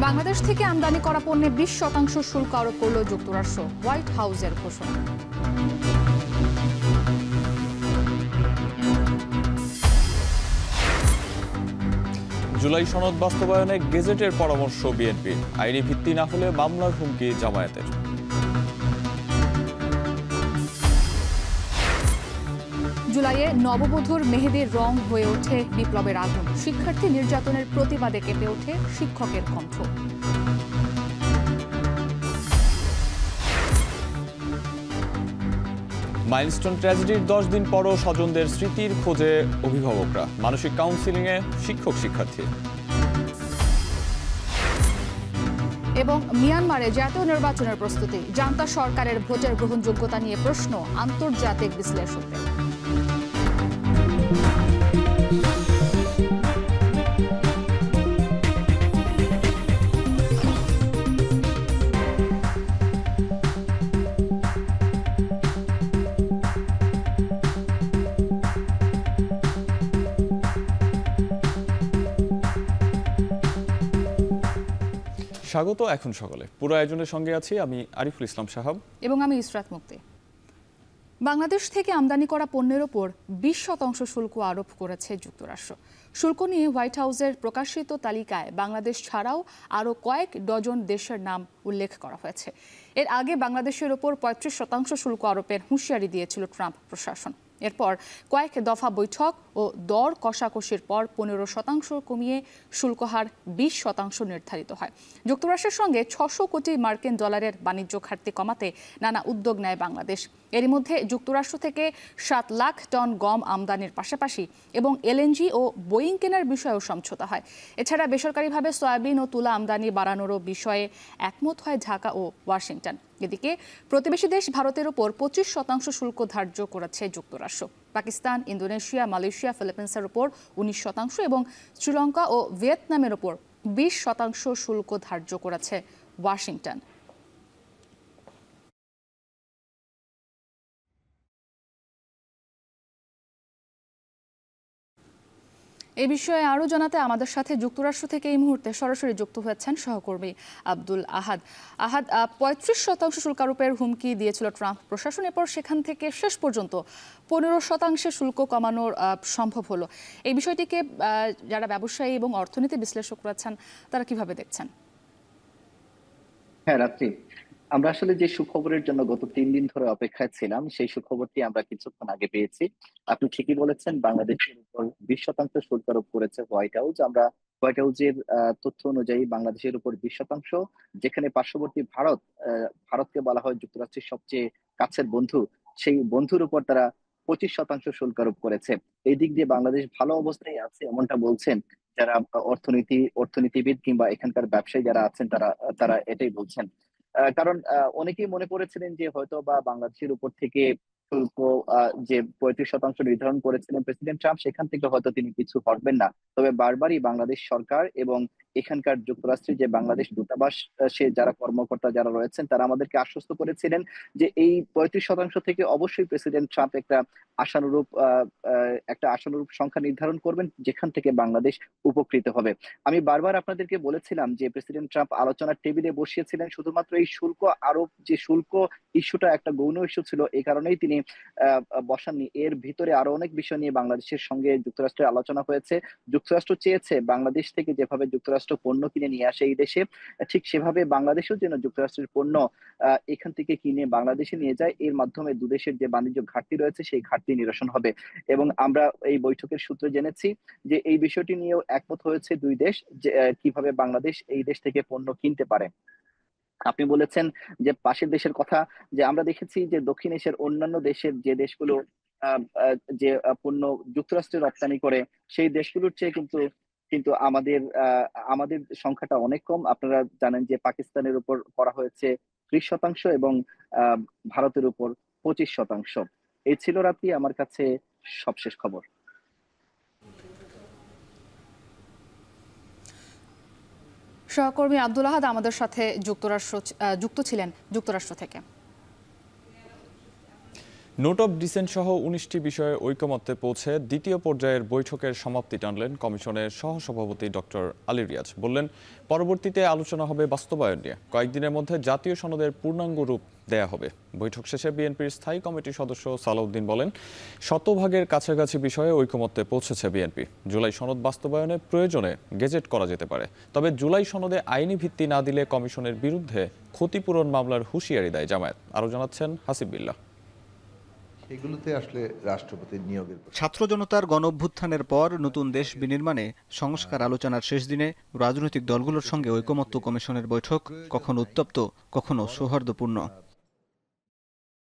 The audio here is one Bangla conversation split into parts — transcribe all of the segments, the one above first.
বাংলাদেশ থেকে আমদানি করা পণ্যে 20% শুল্ক আরোপ করল যুক্তরাষ্ট্র, হোয়াইট হাউসের ঘোষণা। জুলাই সনদ বাস্তবায়নে গেজেটের পরামর্শ বিএনপির, আইনি ভিত্তি না হলে মামলার হুমকি জামায়াতের। জুলাইয়ে নববধূর মেহেদির রং হয়ে ওঠে বিপ্লবের আগুন, শিক্ষার্থী নির্যাতনের প্রতিবাদে কেঁপে ওঠে শিক্ষকের কণ্ঠ। মাইলস্টোন ট্র্যাজেডির 10 দিন পরও স্বজনদের স্মৃতির খোঁজে অভিভাবকরা, মানসিক কাউন্সিলিংয়ে শিক্ষক শিক্ষার্থী। এবং মিয়ানমারে জাতীয় নির্বাচনের প্রস্তুতি, জান্তা সরকারের ভোটের গ্রহণযোগ্যতা নিয়ে প্রশ্ন আন্তর্জাতিক বিশ্লেষকদের। স্বাগত এখন সকালে। পুরো আয়োজনের সঙ্গে আছি আমি আরিফুল ইসলাম সাহাব এবং আমি ইসরাত মুক্তি। বাংলাদেশ থেকে আমদানি করা পণ্যের ওপর 20% শুল্ক আরোপ করেছে যুক্তরাষ্ট্র। শুল্ক নিয়ে হোয়াইট হাউসের প্রকাশিত তালিকায় বাংলাদেশ ছাড়াও আরও কয়েক ডজন দেশের নাম উল্লেখ করা হয়েছে। এর আগে বাংলাদেশের ওপর 35% শুল্ক আরোপের হুঁশিয়ারি দিয়েছিল ট্রাম্প প্রশাসন। এরপর কয়েক দফা বৈঠক ও দর কষাকষির পর 15% কমিয়ে শুল্ক হার 20% নির্ধারিত হয়। যুক্তরাষ্ট্রের সঙ্গে 600 কোটি মার্কিন ডলারের বাণিজ্য ঘাটতি কমাতে নানা উদ্যোগ নেয় বাংলাদেশ। এরই মধ্যে যুক্তরাষ্ট্র থেকে 7 লাখ টন গম আমদানির পাশাপাশি এবং এলএনজি ও বোয়িং কেনার বিষয়েও সমঝোতা হয়। এছাড়া বেসরকারিভাবে সয়াবিন ও তুলা আমদানি বাড়ানোরও বিষয়ে একমত হয় ঢাকা ও ওয়াশিংটন। এদিকে প্রতিবেশী দেশ ভারতের ওপর 25% শুল্ক ধার্য করেছে যুক্তরাষ্ট্র। পাকিস্তান, ইন্দোনেশিয়া, মালয়েশিয়া, ফিলিপিন্সের ওপর 19% এবং শ্রীলঙ্কা ও ভিয়েতনামের ওপর 20% শুল্ক ধার্য করেছে ওয়াশিংটন। এই বিষয়ে আরও জানাতে আমাদের সাথে যুক্তরাষ্ট্র থেকে এই মুহূর্তে সরাসরি যুক্ত হয়েছেন সহকর্মী আব্দুল আহাদ। 35% শুল্ক আরোপের হুমকি দিয়েছিল ট্রাম্প প্রশাসন, এরপর সেখান থেকে শেষ পর্যন্ত 15% শুল্ক কমানোর সম্ভব হলো। এই বিষয়টিকে যারা ব্যবসায়ী এবং অর্থনীতি বিশ্লেষক রয়েছেন তারা কিভাবে দেখছেন? হ্যাঁ রাত্রি, আমরা আসলে যে সুখবরের জন্য গত 3 দিন ধরে অপেক্ষায় ছিলাম সেই সুখবরটি আমরা কিছুক্ষণ আগে পেয়েছি। আপনি ঠিকই বলেছেন, বাংলাদেশের উপর 20% শুল্ক আরোপ করেছে হোয়াইট হাউস। আমরা হোয়াইট হাউসের তথ্য অনুযায়ী বাংলাদেশের উপর 20%, যেখানে পার্শ্ববর্তী ভারতকে বলা হয় যুক্তরাষ্ট্রের সবচেয়ে কাছের বন্ধু, সেই বন্ধুর উপর তারা 25% শুল্ক আরোপ করেছে। এই দিক দিয়ে বাংলাদেশ ভালো অবস্থায় আছে এমনটা বলছেন যারা অর্থনীতিবিদ কিংবা এখানকার ব্যবসায়ী যারা আছেন তারা তারা এটাই বলছেন। কারণ অনেকেই মনে করেছিলেন যে হয়তো বা বাংলাদেশের উপর থেকে শুল্ক যে 35% নির্ধারণ করেছিলেন প্রেসিডেন্ট ট্রাম্প, সেখান থেকে হয়তো তিনি কিছু হটবেন না। তবে বারবারই বাংলাদেশ সরকার এবং এখানকার যুক্তরাষ্ট্রের যে বাংলাদেশ দূতাবাস সে যারা কর্মকর্তা যারা রয়েছেন তারা আমাদেরকে আশ্বস্ত করেছিলেন যে এই 35% থেকে অবশ্যই প্রেসিডেন্ট ট্রাম্প একটা আশানুরূপ সংখ্যা নির্ধারণ করবেন যেখান থেকে বাংলাদেশ উপকৃত হবে। আমি বারবার আপনাদেরকে বলেছিলাম যে প্রেসিডেন্ট ট্রাম্প আলোচনার টেবিলে বসিয়েছিলেন শুধুমাত্র এই শুল্ক আরোপ, যে শুল্ক ইস্যুটা একটা গৌণ ইস্যু ছিল, এই কারণেই তিনি বসাননি। এর ভিতরে আরো অনেক বিষয় নিয়ে বাংলাদেশের সঙ্গে যুক্তরাষ্ট্রের আলোচনা হয়েছে। যুক্তরাষ্ট্র চেয়েছে বাংলাদেশ থেকে যেভাবে যুক্তরাষ্ট্র পণ্য কিনে নিয়ে আসে এই দেশে, ঠিক সেভাবে বাংলাদেশেও যেন যুক্তরাষ্ট্রের পণ্য এখান থেকে কিনে বাংলাদেশে নিয়ে যায়। এর মাধ্যমে দুদেশের যে বাণিজ্য ঘাটতি রয়েছে সেই ঘাটতি নিরসন হবে। এবং আমরা এই বৈঠকের সূত্রে জেনেছি যে এই বিষয়টি নিয়েও একমত হয়েছে দুই দেশ যে কিভাবে বাংলাদেশ এই দেশ থেকে পণ্য কিনতে পারে। আপনি বলেছেন যে পাশের দেশের কথা, যে আমরা দেখেছি যে দক্ষিণ এশিয়ার অন্যান্য দেশের যে দেশগুলো যে পণ্য যুক্তরাষ্ট্রে রপ্তানি করে সেই দেশগুলোর চেয়ে কিন্তু কিন্তু আমাদের সংখ্যাটা অনেক কম। আপনারা জানেন যে পাকিস্তানের উপর করা হয়েছে 30% এবং ভারতের উপর 25%। এই ছিল রাত্রি আমার কাছে সবশেষ খবর। সহকর্মী আব্দুল আহাদ আমাদের সাথে যুক্ত ছিলেন যুক্তরাষ্ট্র থেকে। নোট অফ ডিসেন্ট সহ ১৯টি বিষয়ে ঐকমত্যে পৌঁছে দ্বিতীয় পর্যায়ের বৈঠকের সমাপ্তি টানলেন কমিশনের সহসভাপতি ডক্টর আলী রিয়াজ। বললেন, পরবর্তীতে আলোচনা হবে বাস্তবায়ন নিয়ে। কয়েকদিনের মধ্যে জাতীয় সনদের পূর্ণাঙ্গ রূপ দেয়া হবে। বৈঠক শেষে বিএনপির স্থায়ী কমিটির সদস্য সালাউদ্দিন বলেন, শতভাগের কাছাকাছি বিষয়ে ঐকমত্যে পৌঁছেছে বিএনপি। জুলাই সনদ বাস্তবায়নে প্রয়োজনে গেজেট করা যেতে পারে। তবে জুলাই সনদে আইনি ভিত্তি না দিলে কমিশনের বিরুদ্ধে ক্ষতিপূরণ মামলার হুঁশিয়ারি দেয় জামায়াত। আরও জানাচ্ছেন হাসিব বিল্লাহ। এগুলোতে আসলে রাষ্ট্রপতির নিয়োগের ছাত্র জনতার গণঅভ্যুত্থানের পর নতুন দেশ বিনির্মাণে সংস্কার আলোচনার শেষ দিনে রাজনৈতিক দলগুলোর সঙ্গে ঐকমত্য কমিশনের বৈঠক কখনো উত্তপ্ত, কখনো সৌহার্দ্যপূর্ণ।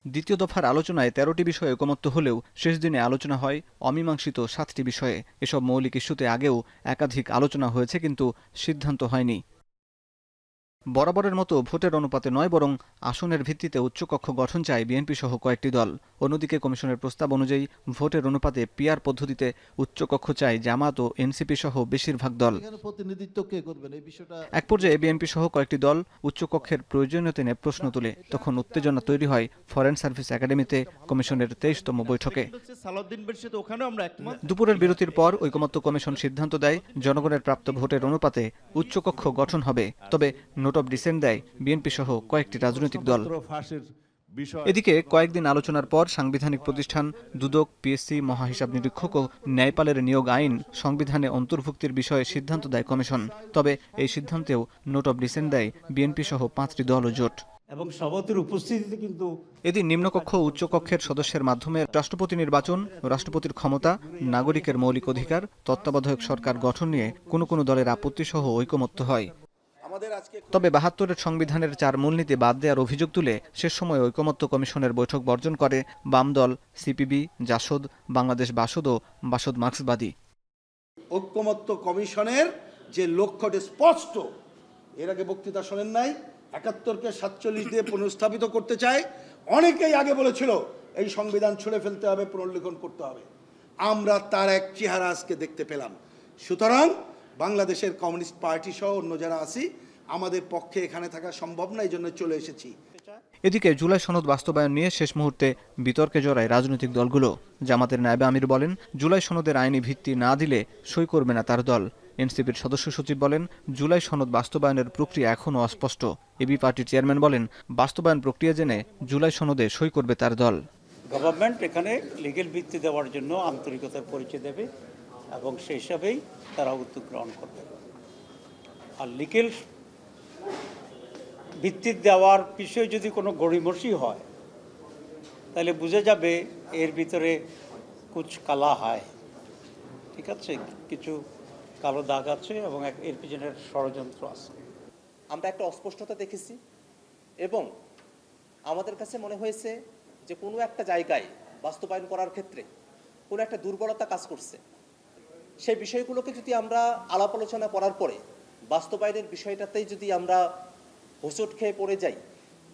দ্বিতীয় দফার আলোচনায় ১৩টি বিষয়ে ঐকমত্য হলেও শেষ দিনে আলোচনা হয় অমীমাংসিত ৭টি বিষয়ে। এসব মৌলিক ইস্যুতে আগেও একাধিক আলোচনা হয়েছে, কিন্তু সিদ্ধান্ত হয়নি। বরাবরের মতো ভোটের অনুপাতে নয়, বরং আসনের ভিত্তিতে উচ্চকক্ষ গঠন চায় বিএনপি সহ কয়েকটি দল। অন্যদিকে কমিশনের প্রস্তাব অনুযায়ী ভোটের অনুপাতে পিআর পদ্ধতিতে উচ্চকক্ষ চায় জামাত ও এনসিপি সহ বেশিরভাগ দল। এক পর্যায়ে বিএনপি সহ কয়েকটি দল উচ্চকক্ষের প্রয়োজনীয়তা নিয়ে প্রশ্ন তোলে। তখন উত্তেজনা তৈরি হয় ফরেন সার্ভিস একাডেমিতে কমিশনের ২৩তম বৈঠকে। দুপুরের বিরতির পর ঐকমত্য কমিশন সিদ্ধান্ত দেয়, জনগণের প্রাপ্ত ভোটের অনুপাতে উচ্চকক্ষ গঠন হবে। তবে নোট অফ ডিসেন্ট দেয় বিএনপি সহ কয়েকটি রাজনৈতিক দল। এদিকে কয়েকদিন আলোচনার পর সাংবিধানিক প্রতিষ্ঠান, দুদক, পিএসসি, মহাহিসাব নিরীক্ষক ও ন্যায়পালের নিয়োগ আইন সংবিধানে অন্তর্ভুক্তির বিষয়ে সিদ্ধান্ত দেয় কমিশন। তবে এই সিদ্ধান্তেও নোট অফ ডিসেন্ট দেয় বিএনপি সহ 5টি দল ও জোট। এবং সভাপতির উপস্থিতিতে কিন্তু এদিন নিম্নকক্ষ ও উচ্চকক্ষের সদস্যের মাধ্যমে রাষ্ট্রপতি নির্বাচন, রাষ্ট্রপতির ক্ষমতা, নাগরিকের মৌলিক অধিকার, তত্ত্বাবধায়ক সরকার গঠন নিয়ে কোনো দলের আপত্তি সহ ঐকমত্য হয়। তবে ৭২-এর সংবিধানের 4 মূলনীতি বাদ দেওয়ার অভিযোগ তুলে শেষ সময় ঐকমত্য কমিশনের বৈঠক বর্জন করে বাম দল, সিপিবি, জাসদ, বাংলাদেশ বাসদ ও বাসদ মার্ক্সবাদী। ঐকমত্য কমিশনের যে লক্ষ্যটি স্পষ্ট, এর আগে বক্তৃতা শোনেন নাই, ৭১কে ৪৭ দিয়ে পুনঃস্থাপিত করতে চায়। অনেকেই আগে বলেছিল এই সংবিধান ছুঁড়ে ফেলতে হবে, পুনর্লিখন করতে হবে। আমরা তার এক চেহারা আজকে দেখতে পেলাম। সুতরাং বাংলাদেশের কমিউনিস্ট পার্টি সহ অন্য যারা আছি, আমাদের পক্ষে এখানে থাকা সম্ভব না, এই জন্য চলে এসেছি। এদিকে জুলাই সনদ বাস্তবায়ন নিয়ে শেষ মুহূর্তে বিতর্কে জড়ায় রাজনৈতিক দলগুলো। জামাতের নায়েবে আমির বলেন, জুলাই সনদের আইনি ভিত্তি না দিলে সই করবে না তার দল। এনসিপির সদস্য সচিব বলেন, জুলাই সনদ বাস্তবায়নের প্রক্রিয়া এখনও অস্পষ্ট। এবি পার্টির চেয়ারম্যান বলেন, বাস্তবায়ন প্রক্রিয়া জেনে জুলাই সনদে সই করবে তার দল। গভর্নমেন্ট এখানে লিগ্যাল ভিত্তি দেওয়ার জন্য আন্তরিকতার পরিচয় দেবে এবং সেই হিসাবেই তারা উদ্যোগ গ্রহণ করবে। আর লিগ্যাল ভিত্তি দেওয়ার বিষয়ে যদি কোনো গড়িমসি হয়, তাহলে বুঝে যাবে এর ভিতরে কুছ কালা হয়। ঠিক আছে, কিছু কালো দাগ আছে এবং এর পিছনের ষড়যন্ত্র আছে। আমরা একটা অস্পষ্টতা দেখেছি এবং আমাদের কাছে মনে হয়েছে যে কোনো একটা জায়গায় বাস্তবায়ন করার ক্ষেত্রে কোনো একটা দুর্বলতা কাজ করছে। সেই বিষয়গুলোকে যদি আমরা আলাপ আলোচনা করার পরে বাস্তবায়নের বিষয়টাতেই যদি আমরা হোঁচট খেয়ে পড়ে যাই,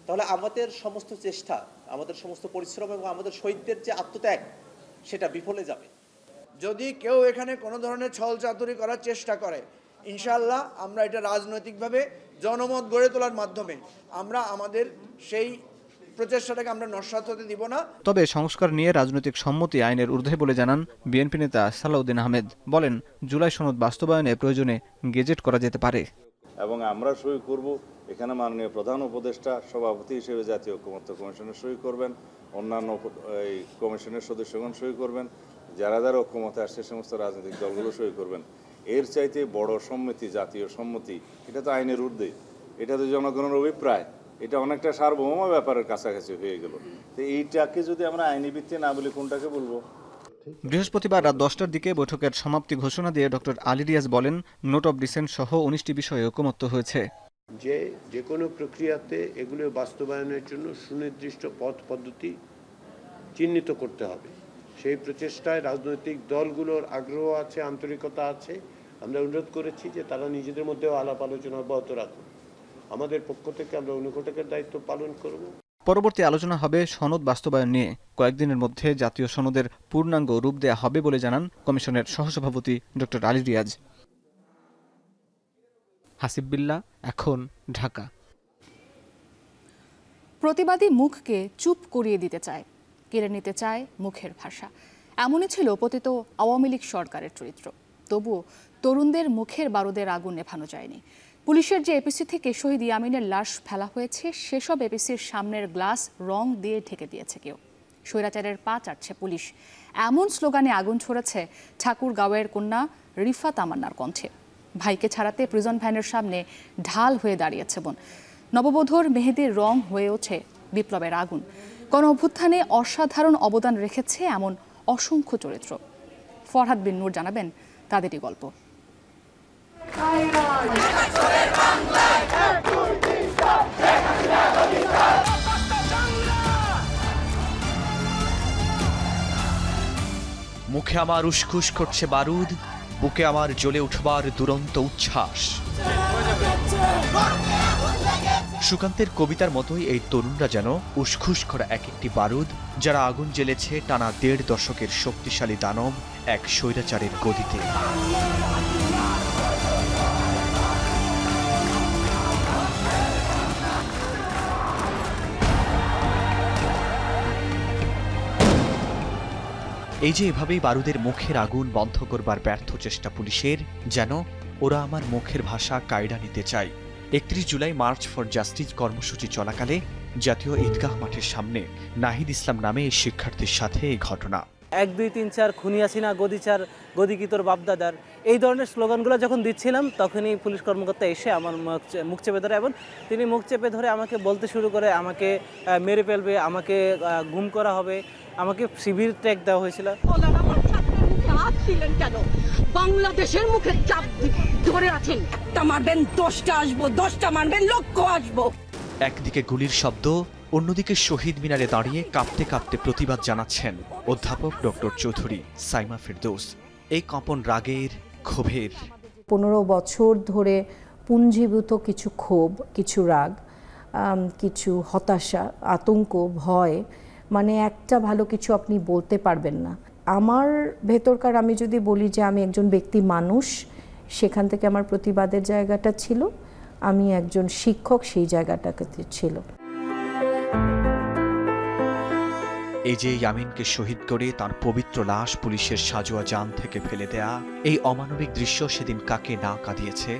তাহলে আমাদের সমস্ত চেষ্টা, আমাদের সমস্ত পরিশ্রম এবং আমাদের শহীদদের যে আত্মত্যাগ, সেটা বিফলে যাবে। যদি কেউ এখানে কোনো ধরনের ছল চাতুরি করার চেষ্টা করে, ইনশাআল্লাহ আমরা এটা রাজনৈতিকভাবে জনমত গড়ে তোলার মাধ্যমে আমরা আমাদের সেই প্রচেষ্টাটাকে আমরা নস্যাৎ হতে দিব না। তবে সংস্কার নিয়ে রাজনৈতিক সম্মতি আইনের ঊর্ধ্বে বলে জানান বিএনপি নেতা সালাউদ্দিন আহমেদ। বলেন, জুলাই সনদ বাস্তবায়নে প্রয়োজনে গেজেট করা যেতে পারে এবং আমরা সই করব। এখানে মাননীয় প্রধান উপদেষ্টা সভাপতি হিসেবে জাতীয় ঐকমত্য কমিশনের সই করবেন, অন্যান্য এই কমিশনের সদস্যগণ সই করবেন, যারা ঐকমত্যে আসছে সমস্ত রাজনৈতিক দলগুলো সই করবেন। এর চাইতে বড় সম্মতি, জাতীয় সম্মতি, এটা তো আইনের ঊর্ধ্বে, এটা তো জনগণের অভিপ্রায়, এটা অনেকটা সার্বভৌম ব্যাপারের কাছাকাছি হয়ে গেল। তো এইটাকে যদি আমরা আইনি ভিত্তি না বলি, কোনটাকে বলবো? বৃহস্পতিবার রাত 10টার দিকে বৈঠকের সমাপ্তি ঘোষণা দিয়ে ডক্টর আলী রিয়াজ বলেন, নোট অফ ডিসেন্ট সহ 19টি বিষয়ে ঐকমত্য হয়েছে। যে কোনো প্রক্রিয়াতে এগুলো বাস্তবায়নের জন্য সুনির্দিষ্ট পথ পদ্ধতি চিহ্নিত করতে হবে। সেই প্রচেষ্টায় রাজনৈতিক দলগুলোর আগ্রহ আছে, আন্তরিকতা আছে। আমরা অনুরোধ করেছি যে তারা নিজেদের মধ্যেও আলাপ আলোচনা অব্যাহত রাখুন। আমাদের পক্ষ থেকে আমরা অনুঘটকের দায়িত্ব পালন করব। পরবর্তী আলোচনা হবে সনদ বাস্তবায়ন নিয়ে। কয়েকদিনের মধ্যে জাতীয় সনদের পূর্ণাঙ্গ রূপ দেয়া হবে বলে জানান কমিশনের সহসভাপতি ডক্টর আলী রিয়াজ। হাসিব বিল্লাহ, এখন, ঢাকা। প্রতিবাদী মুখকে চুপ করিয়ে দিতে চায়, কেড়ে নিতে চায় মুখের ভাষা। এমনই ছিল পতিত আওয়ামী লীগ সরকারের চরিত্র। তবুও তরুণদের মুখের বারুদের আগুন নেভানো যায়নি। পুলিশের যে এপিসি থেকে শহীদ ইয়ামিনের লাশ ফেলা হয়েছে, সেসব এপিসির সামনের গ্লাস রং দিয়ে ঢেকে দিয়েছে কেউ। স্বৈরাচারের পা চাটছে পুলিশ, এমন স্লোগানে আগুন ছড়েছে ঠাকুরগাঁওয়ের কন্যা রিফা তামান্নার কণ্ঠে। ভাইকে ছাড়াতে প্রিজন ভ্যানের সামনে ঢাল হয়ে দাঁড়িয়েছে বোন। নববধূর মেহেদির রং হয়ে ওঠে বিপ্লবের আগুন। গণ অভ্যুত্থানে অসাধারণ অবদান রেখেছে এমন অসংখ্য চরিত্র। ফরহাদ বিন নূর জানাবেন তাদেরই গল্প। মুখে আমার উসখুস করছে বারুদ, বুকে আমার জ্বলে উঠবার দুরন্ত উচ্ছ্বাস। সুকান্তের কবিতার মতোই এই তরুণরা যেন উসখুস করা এক একটি বারুদ, যারা আগুন জ্বেলেছে টানা ১.৫ দশকের শক্তিশালী দানব এক স্বৈরাচারের গদিতে। এই যে এভাবেই বারুদের মুখের আগুন বন্ধ করবার ব্যর্থ চেষ্টা পুলিশের, যেন ওরা আমার মুখের ভাষা কায়দা নিতে চায়। ৩১ জুলাই মার্চ ফর জাস্টিস কর্মসূচি চলাকালে জাতীয় ঈদগাহ মাঠের সামনে নাহিদ ইসলাম নামে এই শিক্ষার্থীর সাথে এই ঘটনা। ১, ২, ৩, ৪ খুনি হাসিনা, গদিচার, গদি কি তোর বাপদাদার, এই ধরনের স্লোগানগুলো যখন দিচ্ছিলাম, তখনই পুলিশ কর্মকর্তা এসে আমার মুখ চেপে ধরে এবং তিনি মুখ চেপে ধরে আমাকে বলতে শুরু করে আমাকে মেরে ফেলবে, আমাকে গুম করা হবে, আমাকে শিবির ট্যাগ দেওয়া হয়েছিল। বাংলাদেশের মুখে চাপ ধরে আছেন, মারবেন 10টা আসবো, 10টা মারবেন লক্ষ আসবো। একদিকে গুলির শব্দ, অন্যদিকে শহীদ মিনারে দাঁড়িয়ে কাঁপতে কাঁপতে প্রতিবাদ জানাচ্ছেন অধ্যাপক ডক্টর চৌধুরী সাইমা ফেরদৌস। এই কম্পন রাগের, ক্ষোভের। 15 বছর ধরে পুঞ্জীভূত কিছু ক্ষোভ, কিছু রাগ, কিছু হতাশা, আতঙ্ক, ভয়, মানে একটা ভালো কিছু আপনি বলতে পারবেন না। আমার ভেতরকার, আমি যদি বলি যে আমি একজন ব্যক্তি মানুষ, সেখান থেকে আমার প্রতিবাদের জায়গাটা ছিল। আমি একজন শিক্ষক, সেই জায়গাটাতে ছিল। এই যে ইয়ামিনকে শহীদ করে তার পবিত্র লাশ পুলিশের সাজোয়া যান থেকে ফেলে দেয়া, এই অমানবিক দৃশ্য সেদিন কাকে না কাঁদিয়েছে।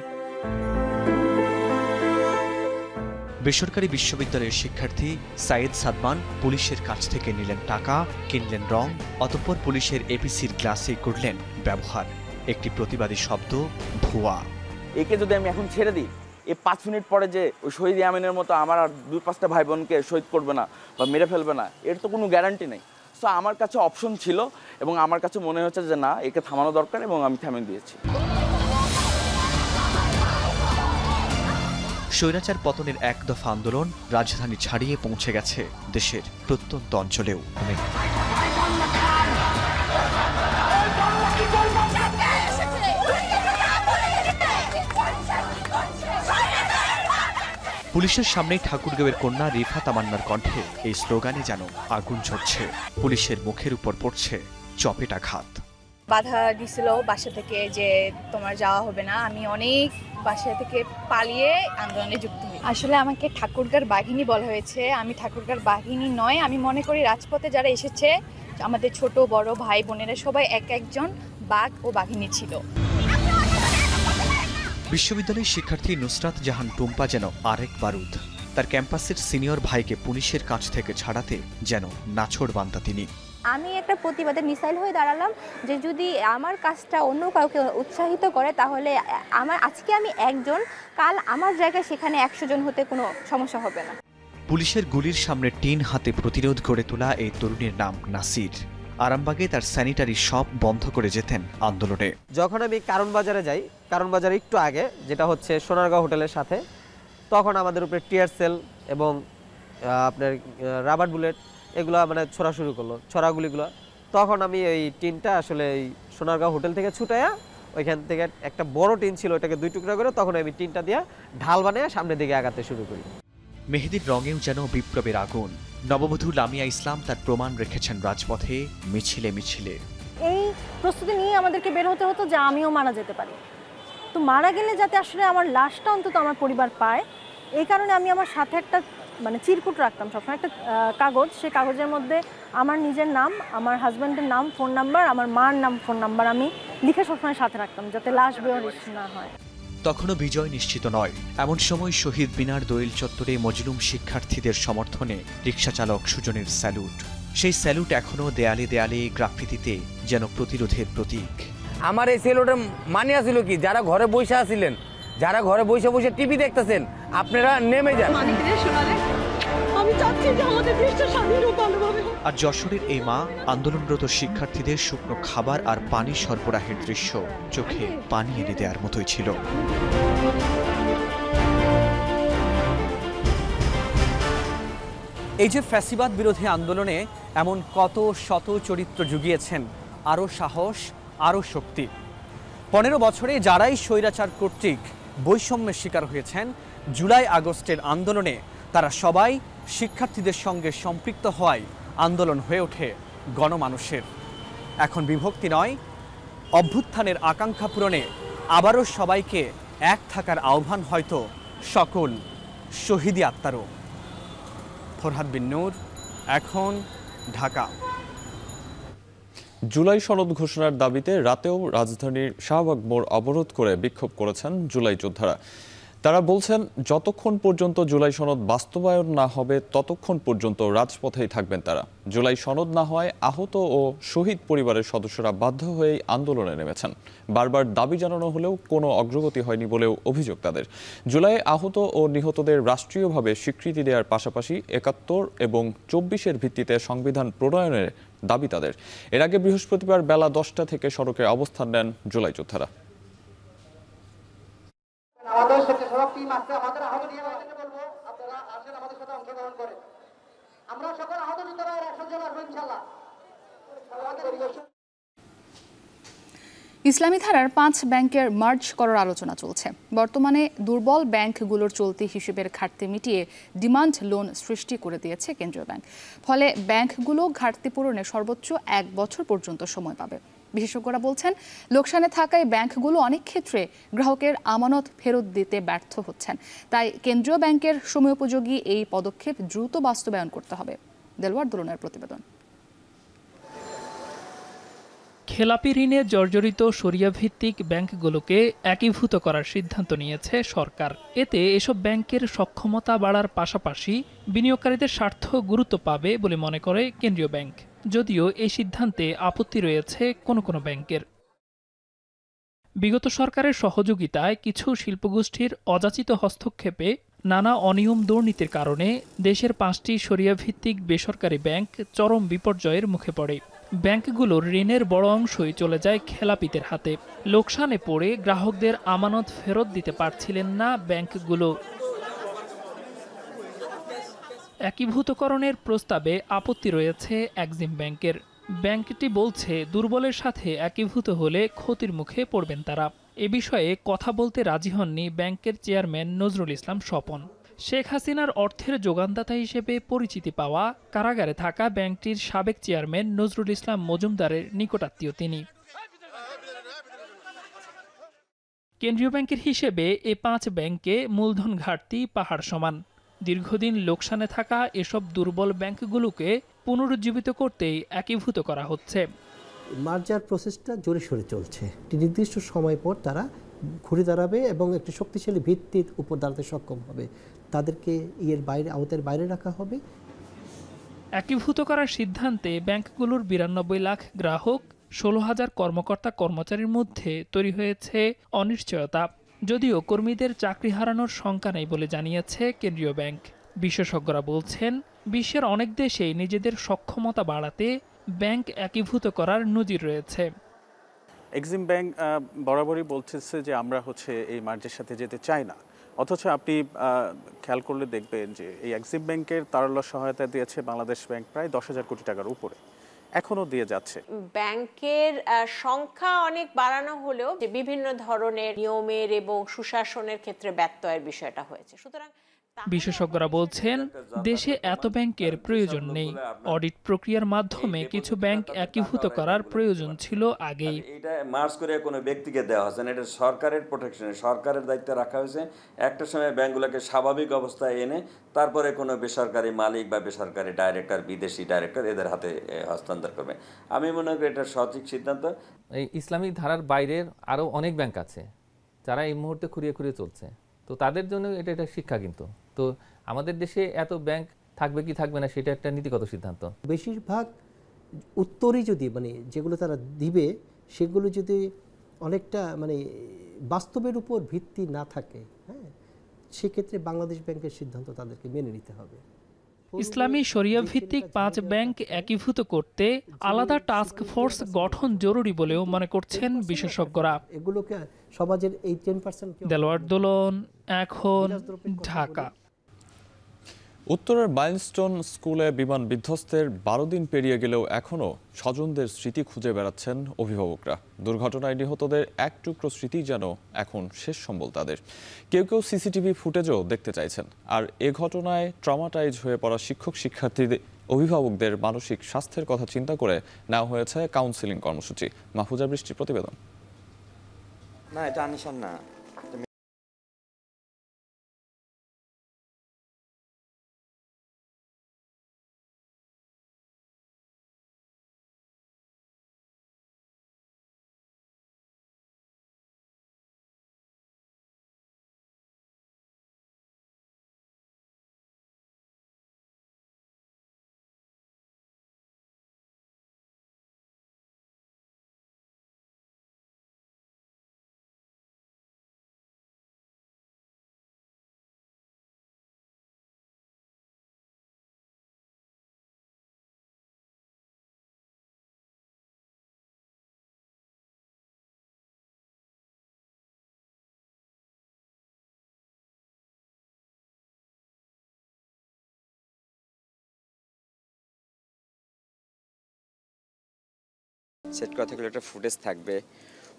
বেসরকারি বিশ্ববিদ্যালয়ের শিক্ষার্থী সাইয়েদ সাদমান পুলিশের কাছ থেকে নিলেন টাকা, কিনলেন রং, অতঃপর পুলিশের এপিসির গ্লাসে করলেন ব্যবহার। একটি প্রতিবাদী শব্দ, ভুয়া। একে যদি আমি এখন ছেড়ে দিই, এই 5 মিনিট পরে যে ওই শহীদ ইয়ামিনের মতো আমার আর 2-5টা ভাই বোনকে শহীদ করবে না বা মেরে ফেলবে না, এর তো কোনো গ্যারান্টি নেই। সো আমার কাছে অপশন ছিল এবং আমার কাছে মনে হচ্ছে যে না, একে থামানো দরকার এবং আমি থামিয়ে দিয়েছি। স্বৈরাচার পতনের এক দফা আন্দোলন রাজধানী ছাড়িয়ে পৌঁছে গেছে দেশের প্রত্যন্ত অঞ্চলেও। পুলিশের সামনেই ঠাকুরগাঁওয়ের কন্যা রিফা তামান্নার কণ্ঠে এই স্লোগানে যেন আগুন ঝরছে, পুলিশের মুখের উপর পড়ছে চপেটাঘাত। বাধা দিছিল বাসা থেকে যে তোমার যাওয়া হবে না। আমি অনেক বাসা থেকে পালিয়ে আন্দোলনে যুক্ত হই। আসলে আমাকে ঠাকুরগাঁর বাঘিনী বলা হয়েছে। আমি ঠাকুরগাঁর বাঘিনী নয়। আমি মনে করি রাজপথে যারা এসেছে, আমাদের ছোট বড় ভাই বোনেরা সবাই এক একজন বাঘ ও বাঘিনী ছিল। বিশ্ববিদ্যালয়ের শিক্ষার্থী নুসরাত জাহান টুম্পা যেন আরেক বারুদ। তার ক্যাম্পাসের সিনিয়র ভাইকে পুলিশের কাছ থেকে ছাড়াতে যেন নাছোড়বান্দা তিনি। আমি একটা প্রতিবাদের মিসাইল হয়ে দাঁড়ালাম যে যদি আমার কাজটা অন্য কাউকে উৎসাহিত করে, তাহলে আজকে আমি একজন, কাল আমার জায়গায় সেখানে 100 জন হতে কোনো সমস্যা হবে না। পুলিশের গুলির সামনে টিন হাতে প্রতিরোধ গড়ে তোলা এই তরুণীর নাম নাসির। আরামবাগে তার স্যানিটারি শপ বন্ধ করে যেতেন আন্দোলনে। যখন আমি কারণ বাজারে যাই, কারণ বাজারে একটু আগে, যেটা হচ্ছে সোনারগাঁও হোটেলের সাথে, তখন আমাদের উপরে টিয়ার সেল এবং আপনার রাবার বুলেট এগুলো মানে ছোড়া শুরু করলো, ছড়াগুলিগুলো। তখন আমি এই টিনটা আসলে এই সোনারগাঁও হোটেল থেকে ছুটাইয়া, ওইখান থেকে একটা বড় টিন ছিল, ওটাকে 2 টুকরা করে তখন আমি টিনটা দিয়ে ঢাল বানিয়ে সামনের দিকে আগাতে শুরু করি। মেহেদির রঙেও যেন বিপ্লবের আগুন। নববধূ লামিয়া ইসলাম তার প্রমাণ রেখেছেন রাজপথে, মিছিলে মিছিলে। এই প্রস্তুতি নিয়ে আমাদেরকে বের হতে হতো যে আমিও মারা যেতে পারি, তো মারা গেলে যাতে আসলে আমার লাশটা অন্তত আমার পরিবার পায়, এই কারণে আমি আমার সাথে একটা মানে চিরকুট রাখতাম সবসময়, একটা কাগজ, সেই কাগজের মধ্যে আমার নিজের নাম, আমার হাজব্যান্ডের নাম, ফোন নাম্বার, আমার মার নাম, ফোন নাম্বার আমি লিখে সবসময় সাথে রাখতাম, যাতে লাশ বেরোনিস না হয়। তখনও বিজয় নিশ্চিত নয়। এমন সময় শহীদ মিনার দোয়েল চত্বরে মজলুম শিক্ষার্থীদের সমর্থনে রিকশাচালক সুজনের স্যালুট। সেই স্যালুট এখনও দেয়ালে দেয়ালে গ্রাফিতিতে যেন প্রতিরোধের প্রতীক। আমার এই স্যালুটের মানে ছিল কি, যারা ঘরে বসে আছিলেন, যারা ঘরে বসে বসে টিভি দেখতেছেন, আপনারা নেমে যান। আমি চাচ্ছি যে আমাদের দেশটা স্বাধীন ও ভালোভাবে। আর যশোরের এই মা আন্দোলনরত শিক্ষার্থীদের শুকনো খাবার আর পানি সরবরাহের দৃশ্য চোখে পানি এনে দেওয়ার মতোই ছিল। এই যে ফ্যাসিবাদ বিরোধী আন্দোলনে এমন কত শত চরিত্র জুগিয়েছেন আরও সাহস, আরও শক্তি। 15 বছরে যারাই স্বৈরাচার কর্তৃক বৈষম্যের শিকার হয়েছেন, জুলাই আগস্টের আন্দোলনে তারা সবাই শিক্ষার্থীদের সঙ্গে সম্পৃক্ত হওয়ায় আন্দোলন হয়ে ওঠে গণমানুষের। এখন বিভক্তি নয়, অভ্যুত্থানের আকাঙ্ক্ষা পূরণে আবারও সবাইকে এক থাকার আহ্বান হয়তো সকল শহীদি আত্মারও। ফরহাদ বিন নূর, এখন, ঢাকা। জুলাই সনদ ঘোষণার দাবিতে রাতেও রাজধানীর শাহবাগ মোড় অবরোধ করে বিক্ষোভ করেছেন জুলাই যোদ্ধারা। তারা বলছেন, যতক্ষণ পর্যন্ত জুলাই সনদ বাস্তবায়ন না হবে ততক্ষণ পর্যন্ত রাজপথেই থাকবেন তারা। জুলাই সনদ না হয় আহত ও শহীদ পরিবারের সদস্যরা বাধ্য হয়েই আন্দোলনে নেমেছেন। বারবার দাবি জানানো হলেও কোনো অগ্রগতি হয়নি বলেও অভিযোগ তাদের। জুলাই আহত ও নিহতদের রাষ্ট্রীয়ভাবে স্বীকৃতি দেওয়ার পাশাপাশি ৭১ এবং ২৪-এর ভিত্তিতে সংবিধান প্রণয়নের দাবি তাদের। এর আগে বৃহস্পতিবার বেলা 10টা থেকে সড়কে অবস্থান নেন জুলাই যোদ্ধারা। আমাদের স্বেচ্ছাসেবক টিম আছে, আমাদের আহত নিয়ে বলবো আপনারা আসেন, আমাদের সাথে অংশগ্রহণ করেন। আমরা সকল আহত যোদ্ধারা 100 জন আসবো ইনশাআল্লাহ। ইসলামী ধারার 5 ব্যাংকের মার্জ করার আলোচনা চলছে। বর্তমানে দুর্বল ব্যাংকগুলোর চলতি হিসেবের ঘাটতি মিটিয়ে ডিমান্ড লোন সৃষ্টি করে দিয়েছে কেন্দ্রীয় ব্যাংক। ফলে ব্যাংকগুলো ঘাটতি পূরণে সর্বোচ্চ 1 বছর পর্যন্ত সময় পাবে। বিশেষজ্ঞরা বলছেন, লোকসানে থাকায় ব্যাংকগুলো অনেক ক্ষেত্রে গ্রাহকের আমানত ফেরত দিতে ব্যর্থ হচ্ছেন। তাই কেন্দ্রীয় ব্যাংকের সময়োপযোগী এই পদক্ষেপ দ্রুত বাস্তবায়ন করতে হবে। দেলওয়ার দোলনের প্রতিবেদন। খেলাপি ঋণে জর্জরিত শরিয়াভিত্তিক ব্যাংকগুলোকে একীভূত করার সিদ্ধান্ত নিয়েছে সরকার। এতে এসব ব্যাংকের সক্ষমতা বাড়ার পাশাপাশি বিনিয়োগকারীদের স্বার্থ গুরুত্ব পাবে বলে মনে করে কেন্দ্রীয় ব্যাংক। যদিও এই সিদ্ধান্তে আপত্তি রয়েছে কোনো ব্যাংকের। বিগত সরকারের সহযোগিতায় কিছু শিল্পগোষ্ঠীর অযাচিত হস্তক্ষেপে নানা অনিয়ম দুর্নীতির কারণে দেশের 5টি শরিয়াভিত্তিক বেসরকারি ব্যাংক চরম বিপর্যয়ের মুখে পড়ে। ব্যাংকগুলোর ঋণের বড় অংশই চলে যায় খেলাপিদের হাতে। লোকসানে পড়ে গ্রাহকদের আমানত ফেরত দিতে পারছিলেন না ব্যাংকগুলো। একীভূতকরণের প্রস্তাবে আপত্তি রয়েছে এক্সিম ব্যাংকের। ব্যাংকটি বলছে, দুর্বলের সাথে একীভূত হলে ক্ষতির মুখে পড়বেন তারা। এ বিষয়ে কথা বলতে রাজি হননি ব্যাংকের চেয়ারম্যান নজরুল ইসলাম স্বপন। শেখ হাসিনার অর্থের যোগানদাতা হিসেবে পরিচিতি পাওয়া কারাগারে থাকা ব্যাংকটির সাবেক চেয়ারম্যান নজরুল ইসলাম মজুমদারের নিকটাত্মীয় তিনি। কেন্দ্রীয় ব্যাংকের হিসেবে এ 5 ব্যাংকে মূলধন ঘাটতি পাহাড় সমান। দীর্ঘদিন লোকসানে থাকা এসব দুর্বল ব্যাংকগুলোকে পুনরুজ্জীবিত করতেই একীভূত করা হচ্ছে। মার্জার প্রসেসটা জোরে সোরে চলছে। একটি নির্দিষ্ট সময় পর তারা ঘুরে দাঁড়াবে এবং একটি শক্তিশালী ভিত্তির উপর দাঁড়াতে সক্ষম হবে। তাদেরকে আওতার বাইরে রাখা হবে। একীভূত করার সিদ্ধান্তে ব্যাংকগুলোর 92 লাখ গ্রাহক, 16,000 কর্মকর্তা কর্মচারীর মধ্যে তৈরি হয়েছে অনিশ্চয়তা। যদিও কর্মীদের চাকরি হারানোর শঙ্কা নেই বলে জানিয়েছে কেন্দ্রীয় ব্যাংক। বিশেষজ্ঞরা বলছেন, বিশ্বের অনেক দেশেই নিজেদের সক্ষমতা বাড়াতে ব্যাংক একীভূত করার নজির রয়েছে। এক্সিম ব্যাংক বরাবরই বলতেছে যে আমরা এই মার্জের সাথে যেতে চাই না। অথচ আপনি খেয়াল করলে দেখবেন যে এই এক্সিম ব্যাংকের তারল্য সহায়তা দিয়েছে বাংলাদেশ ব্যাংক প্রায় 10,000 কোটি টাকার উপরে, এখনো দিয়ে যাচ্ছে। ব্যাংকের সংখ্যা অনেক বাড়ানো হলেও যে বিভিন্ন ধরনের নিয়মের এবং সুশাসনের ক্ষেত্রে ব্যত্যয়ের বিষয়টা হয়েছে। সুতরাং বিশেষজ্ঞরা বলছেন দেশে এত ব্যাংকের প্রয়োজন নেই। অডিট প্রক্রিয়ার মাধ্যমে কিছু ব্যাংক একীভূত করার প্রয়োজন ছিল আগেই। এটা মার্জ করে কোনো ব্যক্তিকে দেওয়া হচ্ছে না, এটা সরকারের প্রোটেকশনে সরকারের দায়িত্বে রাখা হয়েছে। একটা সময় ব্যাংকগুলোকে স্বাভাবিক অবস্থায় এনে তারপরে কোনো বেসরকারি মালিক বা বেসরকারি ডাইরেক্টর, বিদেশি ডাইরেক্টর এদের হাতে হস্তান্তর করবে। আমি মনে করি এটা সঠিক সিদ্ধান্ত। এই ইসলামিক ধারার বাইরের আরও অনেক ব্যাংক আছে যারা এই মুহূর্তে খুঁড়িয়ে খুঁড়িয়ে চলছে, তো তাদের জন্য এটা একটা শিক্ষা। কিন্তু তো আমাদের দেশে এত ব্যাংক থাকবে কি থাকবে না সেটা একটা নীতিগত সিদ্ধান্ত। বেশিরভাগ উত্তরই যদি যেগুলো তারা দিবে সেগুলো যদি অনেকটা বাস্তবের উপর ভিত্তি না থাকে, হ্যাঁ, সেক্ষেত্রে বাংলাদেশ ব্যাংকের সিদ্ধান্ত তাদেরকে মেনে নিতে হবে। ইসলামী শরিয়া ভিত্তিক 5 ব্যাংক একীভূত করতে আলাদা টাস্ক ফোর্স গঠন জরুরি বলেও মনে করছেন বিশেষজ্ঞরা। এগুলোকে সমাজের এই 10% দেলোয়ার দোলন, এখন, ঢাকা। উত্তরের মাইলস্টোন স্কুলে বিমান বিধ্বস্তের 12 দিন পেরিয়ে গেলেও এখনও স্বজনদের স্মৃতি খুঁজে বেড়াচ্ছেন অভিভাবকরা। দুর্ঘটনায় নিহতদের এক টুকরো স্মৃতি যেন এখন শেষ সম্বল তাদের। কেউ কেউ সিসিটিভি ফুটেজও দেখতে চাইছেন। আর এ ঘটনায় ট্রমাটাইজ হয়ে পড়া শিক্ষক শিক্ষার্থীদের অভিভাবকদের মানসিক স্বাস্থ্যের কথা চিন্তা করে নেওয়া হয়েছে কাউন্সেলিং কর্মসূচি। মাহফুজা বৃষ্টির প্রতিবেদন। না, এটা আনিশান না। সেট করা থাকলে একটা ফুটেজ থাকবে।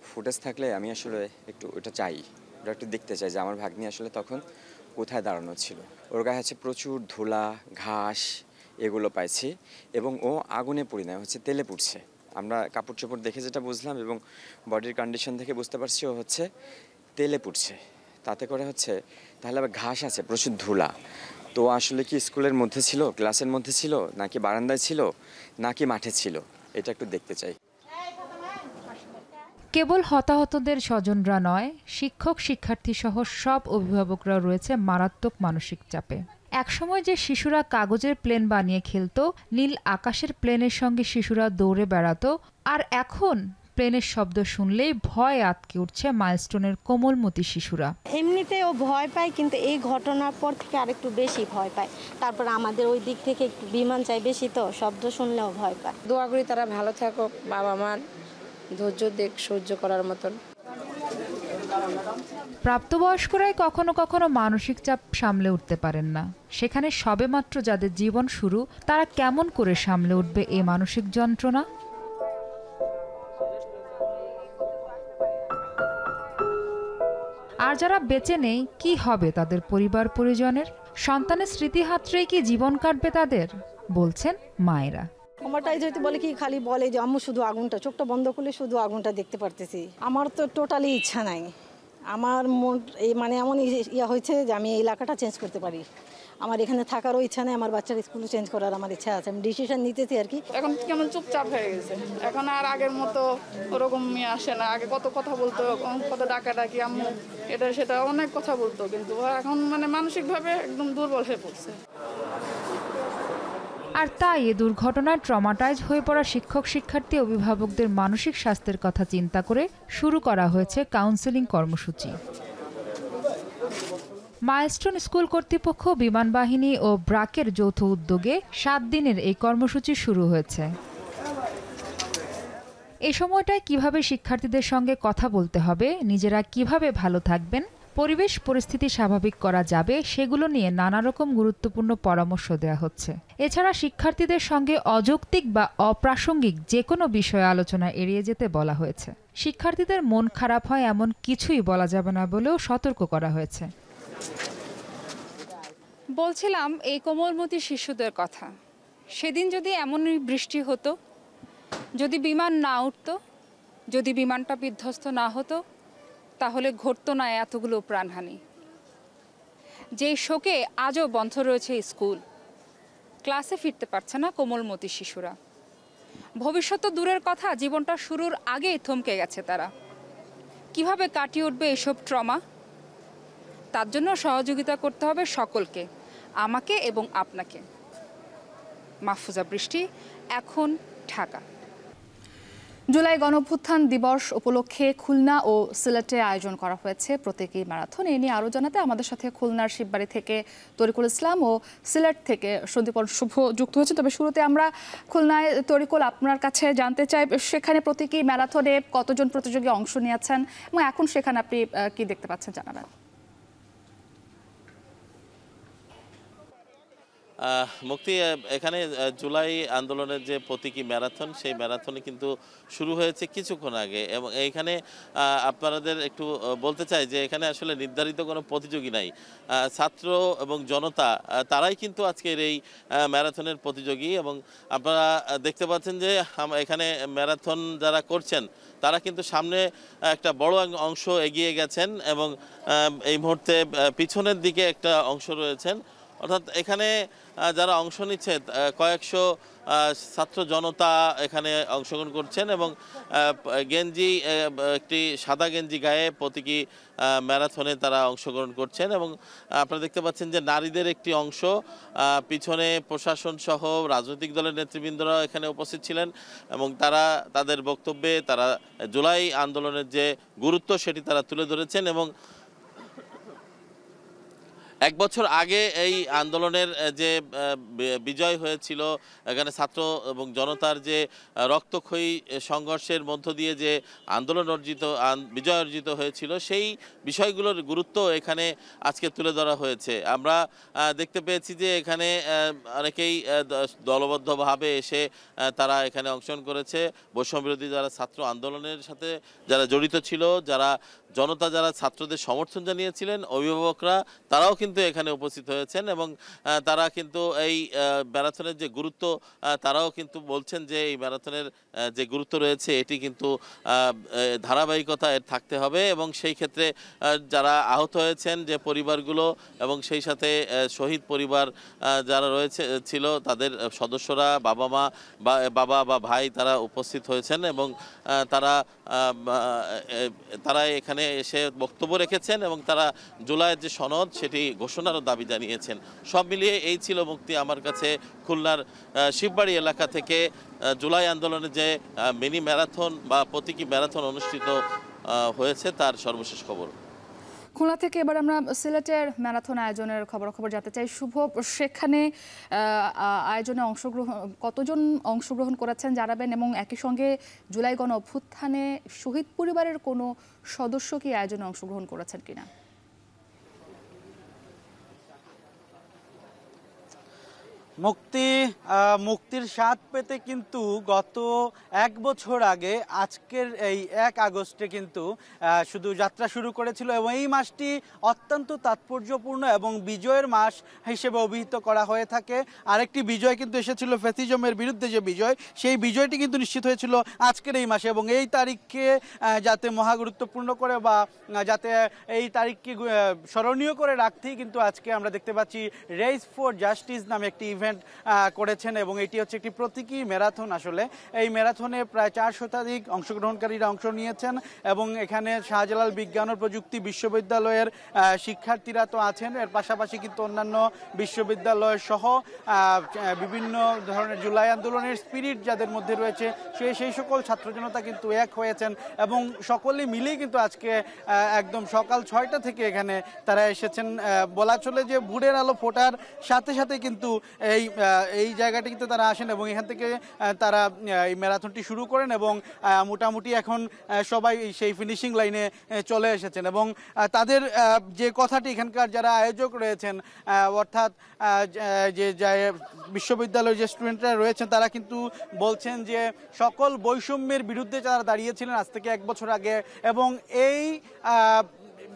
ফুটেজ থাকলে আমি আসলে একটু ওটা চাই, ওটা একটু দেখতে চাই যে আমার ভাগ্নি আসলে তখন কোথায় দাঁড়ানো ছিল। ওর গায়ে হচ্ছে প্রচুর ধুলা, ঘাস এগুলো পাইছি, এবং ও আগুনে পুড়ি না, হচ্ছে তেলে পুড়ছে। আমরা কাপড় চোপড় দেখে যেটা বুঝলাম এবং বডির কন্ডিশন থেকে বুঝতে পারছি ও হচ্ছে তেলে পুড়ছে। তাতে করে হচ্ছে তাহলে আবার ঘাস আছে, প্রচুর ধুলা। তো আসলে কি স্কুলের মধ্যে ছিল, ক্লাসের মধ্যে ছিল, নাকি বারান্দায় ছিল, নাকি মাঠে ছিল, এটা একটু দেখতে চাই। কেবল হতাহতদের স্বজনরা নয়, শিক্ষক শিক্ষার্থী সহ সব অভিভাবকরা রয়েছে মারাত্মক মানসিক চাপে। একসময় যে শিশুরা কাগজের প্লেন বানিয়ে খেলতো, নীল আকাশের প্লেনের সঙ্গে শিশুরা দৌড়ে বেড়াতো, আর এখন প্লেনের শব্দ শুনলেই ভয় আটকে উঠছে মাইলস্টোনের কোমলমতি শিশুরা। এমনিতে ও ভয় পায়, কিন্তু এই ঘটনার পর থেকে আরেকটু বেশি ভয় পায়। তারপর আমাদের ওই দিক থেকে একটু বিমান চাই বেশি, তো শব্দ শুনলেও ভয় পায়। দোয়া করি তারা ভালো থাকুক, বাবা মার ধৈর্য দেখ, সহ্য করার মতন। প্রাপ্তবয়স্করাই কখনো কখনো মানসিক চাপ সামলে উঠতে পারেন না। সেখানে সবেমাত্র যাদের জীবন শুরু, তারা কেমন করে সামলে উঠবে এই মানসিক যন্ত্রণা? আর যারা বেঁচে নেই, কি হবে তাদের পরিবার পরিজনের? সন্তানের স্মৃতি হাতড়েই কি জীবন কাটবে তাদের? বলছেন মায়েরা। আমারটাই যদি বলে কি, খালি বলে যে আম্মু শুধু আগুনটা, চোখটা বন্ধ করলে শুধু আগুনটা দেখতে পারতেছি। আমার তো টোটালি ইচ্ছা নাই। আমার মন এমন ইয়া হয়েছে যে আমি এই এলাকাটা চেঞ্জ করতে পারি। আমার এখানে থাকারও ইচ্ছা নেই, আমার বাচ্চার স্কুল চেঞ্জ করার আমার ইচ্ছা আছে। আমি ডিসিশন নিতেছি আর কি। এখন কেমন চুপচাপ হয়ে গেছে, এখন আর আগের মতো ওরকম আসে না। আগে কত কথা বলতো, কত ডাকাডাকি আম্মু এটা সেটা অনেক কথা বলতো, কিন্তু এখন মানসিকভাবে একদম দুর্বল হয়ে পড়ছে। আর তাই এ দুর্ঘটনায় ট্রমাটাইজ হয়ে পড়া শিক্ষক শিক্ষার্থী অভিভাবকদের মানসিক স্বাস্থ্যের কথা চিন্তা করে শুরু করা হয়েছে কাউন্সেলিং কর্মসূচি। মাইলস্টোন স্কুল কর্তৃপক্ষ, বিমান বাহিনী ও ব্রাকের যৌথ উদ্যোগে 7 দিনের এই কর্মসূচি শুরু হয়েছে। এই সময়টায় কিভাবে শিক্ষার্থীদের সঙ্গে কথা বলতে হবে, নিজেরা কিভাবে ভালো থাকবেন, পরিবেশ পরিস্থিতি স্বাভাবিক করা যাবে, সেগুলো নিয়ে নানা রকম গুরুত্বপূর্ণ পরামর্শ দেওয়া হচ্ছে। এছাড়া শিক্ষার্থীদের সঙ্গে অযৌক্তিক বা অপ্রাসঙ্গিক যে কোনো বিষয়ে আলোচনা এড়িয়ে যেতে বলা হয়েছে। শিক্ষার্থীদের মন খারাপ হয় এমন কিছুই বলা যাবে না বলেও সতর্ক করা হয়েছে। বলছিলাম এই কোমলমতি শিশুদের কথা। সেদিন যদি এমনই বৃষ্টি হতো, যদি বিমান না উঠতো, যদি বিমানটা বিধ্বস্ত না হতো, তাহলে ঘটতো না এতগুলো প্রাণহানি। যেই শোকে আজও বন্ধ রয়েছে স্কুল, ক্লাসে ফিরতে পারছে না কোমলমতি শিশুরা। ভবিষ্যৎ তো দূরের কথা, জীবনটা শুরুর আগেই থমকে গেছে তারা। কিভাবে কাটিয়ে উঠবে এসব ট্রমা? তার জন্য সহযোগিতা করতে হবে সকলকে, আমাকে এবং আপনাকে। মাহফুজা বৃষ্টি, এখন ঢাকা। জুলাই গণঅভ্যুত্থান দিবস উপলক্ষে খুলনা ও সিলেটে আয়োজন করা হয়েছে প্রতীকী ম্যারাথন। এ নিয়ে আরও জানাতে আমাদের সাথে খুলনার শিববাড়ি থেকে তরিকুল ইসলাম ও সিলেট থেকে সন্দীপন শুভ যুক্ত হয়েছে। তবে শুরুতে আমরা খুলনায় তরিকুল, আপনার কাছে জানতে চাই সেখানে প্রতীকী ম্যারাথনে কতজন প্রতিযোগী অংশ নিয়েছেন এবং এখন সেখানে আপনি কি দেখতে পাচ্ছেন জানাবেন। মুক্তি, এখানে জুলাই আন্দোলনের যে প্রতীকী ম্যারাথন, সেই ম্যারাথনে কিন্তু শুরু হয়েছে কিছুক্ষণ আগে এবং এইখানে আপনাদের একটু বলতে চাই যে এখানে আসলে নির্ধারিত কোনো প্রতিযোগী নাই। ছাত্র এবং জনতা তারাই কিন্তু আজকের এই ম্যারাথনের প্রতিযোগী এবং আপনারা দেখতে পাচ্ছেন যে এখানে ম্যারাথন যারা করছেন তারা কিন্তু সামনে একটা বড় অংশ এগিয়ে গেছেন এবং এই মুহূর্তে পিছনের দিকে একটা অংশ রয়েছেন। অর্থাৎ এখানে যারা অংশ নিচ্ছে কয়েকশো ছাত্র জনতা এখানে অংশগ্রহণ করছেন এবং গেঞ্জি, একটি সাদা গেঞ্জি গায়ে প্রতীকী ম্যারাথনে তারা অংশগ্রহণ করছেন এবং আপনারা দেখতে পাচ্ছেন যে নারীদের একটি অংশ, পিছনে প্রশাসন সহ রাজনৈতিক দলের নেতৃবৃন্দরা এখানে উপস্থিত ছিলেন এবং তারা তাদের বক্তব্যে তারা জুলাই আন্দোলনের যে গুরুত্ব সেটি তারা তুলে ধরেছেন এবং এক বছর আগে এই আন্দোলনের যে বিজয় হয়েছিল, এখানে ছাত্র এবং জনতার যে রক্তক্ষয়ী সংঘর্ষের মধ্য দিয়ে যে আন্দোলন বিজয় অর্জিত হয়েছিল, সেই বিষয়গুলোর গুরুত্ব এখানে আজকে তুলে ধরা হয়েছে। আমরা দেখতে পেয়েছি যে এখানে অনেকেই দলবদ্ধভাবে এসে তারা এখানে অংশগ্রহণ করেছে। বৈষম্যবিরোধী যারা ছাত্র আন্দোলনের সাথে যারা জড়িত ছিল, জনতা যারা ছাত্রদের সমর্থন জানিয়েছিলেন, অভিভাবকরা তারাও কিন্তু এখানে উপস্থিত হয়েছেন এবং তারা কিন্তু এই ম্যারাথনের যে গুরুত্ব তারাও কিন্তু বলছেন যে এই ম্যারাথনের যে গুরুত্ব রয়েছে এটি কিন্তু ধারাবাহিকতা এর থাকতে হবে এবং সেই ক্ষেত্রে যারা আহত হয়েছেন যে পরিবারগুলো এবং সেই সাথে শহীদ পরিবার যারা ছিল তাদের সদস্যরা, বাবা বা ভাই তারা উপস্থিত হয়েছেন এবং তারা এখানে এসে বক্তব্য রেখেছেন এবং তারা জুলাইয়ের যে সনদ সেটি ঘোষণারও দাবি জানিয়েছেন। সব মিলিয়ে এই ছিল মুক্তি আমার কাছে খুলনার শিববাড়ি এলাকা থেকে জুলাই আন্দোলনের যে মিনি ম্যারাথন বা প্রতীকী ম্যারাথন অনুষ্ঠিত হয়েছে তার সর্বশেষ খবর। খুলনা থেকে এবার আমরা সিলেটের ম্যারাথন আয়োজনের খবর জানতে চাই। শুভ, সেখানে আয়োজনে কতজন অংশগ্রহণ করেছেন জানাবেন এবং একই সঙ্গে জুলাই গণ অভ্যুত্থানে শহীদ পরিবারের কোনো সদস্য কি আয়োজনে অংশগ্রহণ করেছেন কিনা? মুক্তির স্বাদ পেতে কিন্তু গত এক বছর আগে আজকের এই 1 আগস্টে কিন্তু শুধু যাত্রা শুরু করেছিল এবং এই মাসটি অত্যন্ত তাৎপর্যপূর্ণ এবং বিজয়ের মাস হিসেবে অভিহিত করা হয়ে থাকে। আরেকটি বিজয় কিন্তু এসেছিল ফ্যাসিজমের বিরুদ্ধে, যে বিজয়, সেই বিজয়টি কিন্তু নিশ্চিত হয়েছিল আজকের এই মাসে এবং এই তারিখকে যাতে মহাগুরুত্বপূর্ণ করে বা যাতে এই তারিখকে স্মরণীয় করে রাখতেই কিন্তু আজকে আমরা দেখতে পাচ্ছি রেস ফর জাস্টিস নামে একটি ইভেন্ট করেছেন এবং এটি হচ্ছে একটি প্রতীকী ম্যারাথন। আসলে এই ম্যারাথনে প্রায় 4 শতাধিক অংশগ্রহণকারীরা অংশ নিয়েছেন এবং এখানে শাহজালাল বিজ্ঞান ও প্রযুক্তি বিশ্ববিদ্যালয়ের শিক্ষার্থীরা তো আছেন, এর পাশাপাশি কিন্তু অন্যান্য বিশ্ববিদ্যালয় সহ বিভিন্ন ধরনের জুলাই আন্দোলনের স্পিরিট যাদের মধ্যে রয়েছে সেই সকল ছাত্র জনতা কিন্তু এক হয়েছেন এবং সকলে মিলেই কিন্তু আজকে একদম সকাল 6টা থেকে এখানে তারা এসেছেন। বলা চলে যে ভোরের আলো ফোটার সাথে সাথে কিন্তু এই জায়গাটিতে তারা আসেন এবং এখান থেকে তারা এই ম্যারাথনটি শুরু করেন এবং মোটামুটি এখন সবাই সেই ফিনিশিং লাইনে চলে এসেছেন এবং তাদের যে কথাটি এখানকার যারা আয়োজক রয়েছেন অর্থাৎ যে বিশ্ববিদ্যালয়ের যে স্টুডেন্টরা রয়েছেন তারা কিন্তু বলছেন যে সকল বৈষম্যের বিরুদ্ধে যারা দাঁড়িয়েছিলেন আজ থেকে 1 বছর আগে এবং এই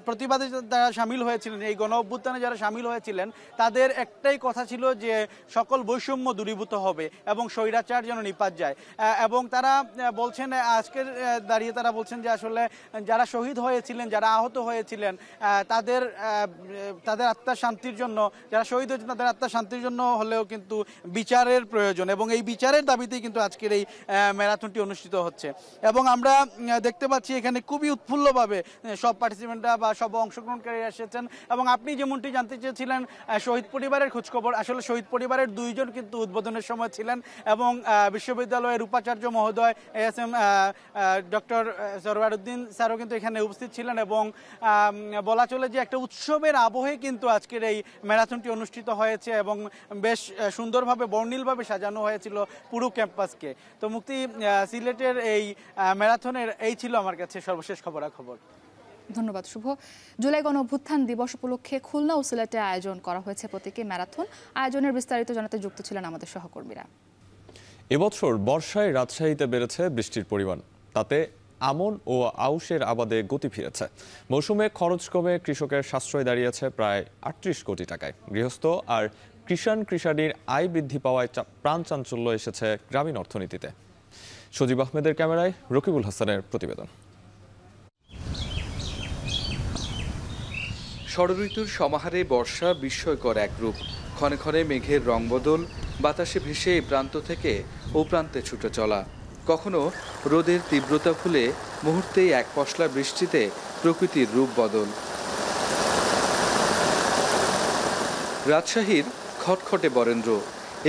প্রতিবাদে যারা সামিল হয়েছিলেন, এই গণ অভ্যুত্থানে যারা সামিল হয়েছিলেন, তাদের একটাই কথা ছিল যে সকল বৈষম্য দূরীভূত হবে এবং স্বৈরাচার যেন নিপাত যায়। এবং তারা বলছেন, আজকের দাঁড়িয়ে তারা বলছেন যে আসলে যারা শহীদ হয়েছিলেন, যারা আহত হয়েছিলেন, তাদের আত্মার শান্তির জন্য, যারা শহীদ হয়েছেন তাদের আত্মার শান্তির জন্য হলেও কিন্তু বিচারের প্রয়োজন, এবং এই বিচারের দাবিতেই কিন্তু আজকের এই ম্যারাথনটি অনুষ্ঠিত হচ্ছে। এবং আমরা দেখতে পাচ্ছি এখানে খুবই উৎফুল্লভাবে সব পার্টিসিপেন্টরা বা সব অংশগ্রহণকারী এসেছেন। এবং আপনি যেমনটি জানতে চেয়েছিলেন শহীদ পরিবারের খোঁজখবর, আসলে শহীদ পরিবারের 2 জন কিন্তু উদ্বোধনের সময় ছিলেন এবং বিশ্ববিদ্যালয়ের উপাচার্য মহোদয় ASM ডক্টর সরওয়ারউদ্দিন স্যারও কিন্তু এখানে উপস্থিত ছিলেন। এবং বলা চলে যে একটা উৎসবের আবহে কিন্তু আজকের এই ম্যারাথনটি অনুষ্ঠিত হয়েছে এবং বেশ সুন্দরভাবে বর্ণিলভাবে সাজানো হয়েছিল পুরো ক্যাম্পাসকে। তো মুক্তি, সিলেটের এই ম্যারাথনের এই ছিল আমার কাছে সর্বশেষ খবরাখবর। ধন্যবাদ শুভ। জুলাই গণ অভ্যুত্থান দিবস উপলক্ষে খুলনা ও সিলেটে আয়োজন করা হয়েছে প্রতীকী ম্যারাথন। আয়োজনের বিস্তারিত জানাতে যুক্ত ছিলেন আমাদের সহকর্মীরা। এবছর বর্ষায় রাজশাহীতে বেড়েছে বৃষ্টির পরিমাণ, তাতে আমন ও আউশের আবাদে গতি ফিরেছে। মৌসুমে খরচ কমে কৃষকের সাশ্রয় দাঁড়িয়েছে প্রায় 38 কোটি টাকায়। গৃহস্থ আর কৃষাণীর আয় বৃদ্ধি পাওয়ায় প্রাণ চাঞ্চল্য এসেছে গ্রামীণ অর্থনীতিতে। সজীব আহমেদের ক্যামেরায় রকিবুল হাসানের প্রতিবেদন। ষড়ঋতুর সমাহারে বর্ষা বিস্ময়কর এক রূপ। ক্ষণে ক্ষণে মেঘের রং বদল, বাতাসে ভেসে এই প্রান্ত থেকে ও প্রান্তে ছুটে চলা। কখনো রোদের তীব্রতা ভুলে মুহূর্তেই এক পশলা বৃষ্টিতে প্রকৃতির রূপ বদল। রাজশাহীর খটখটে বরেন্দ্র,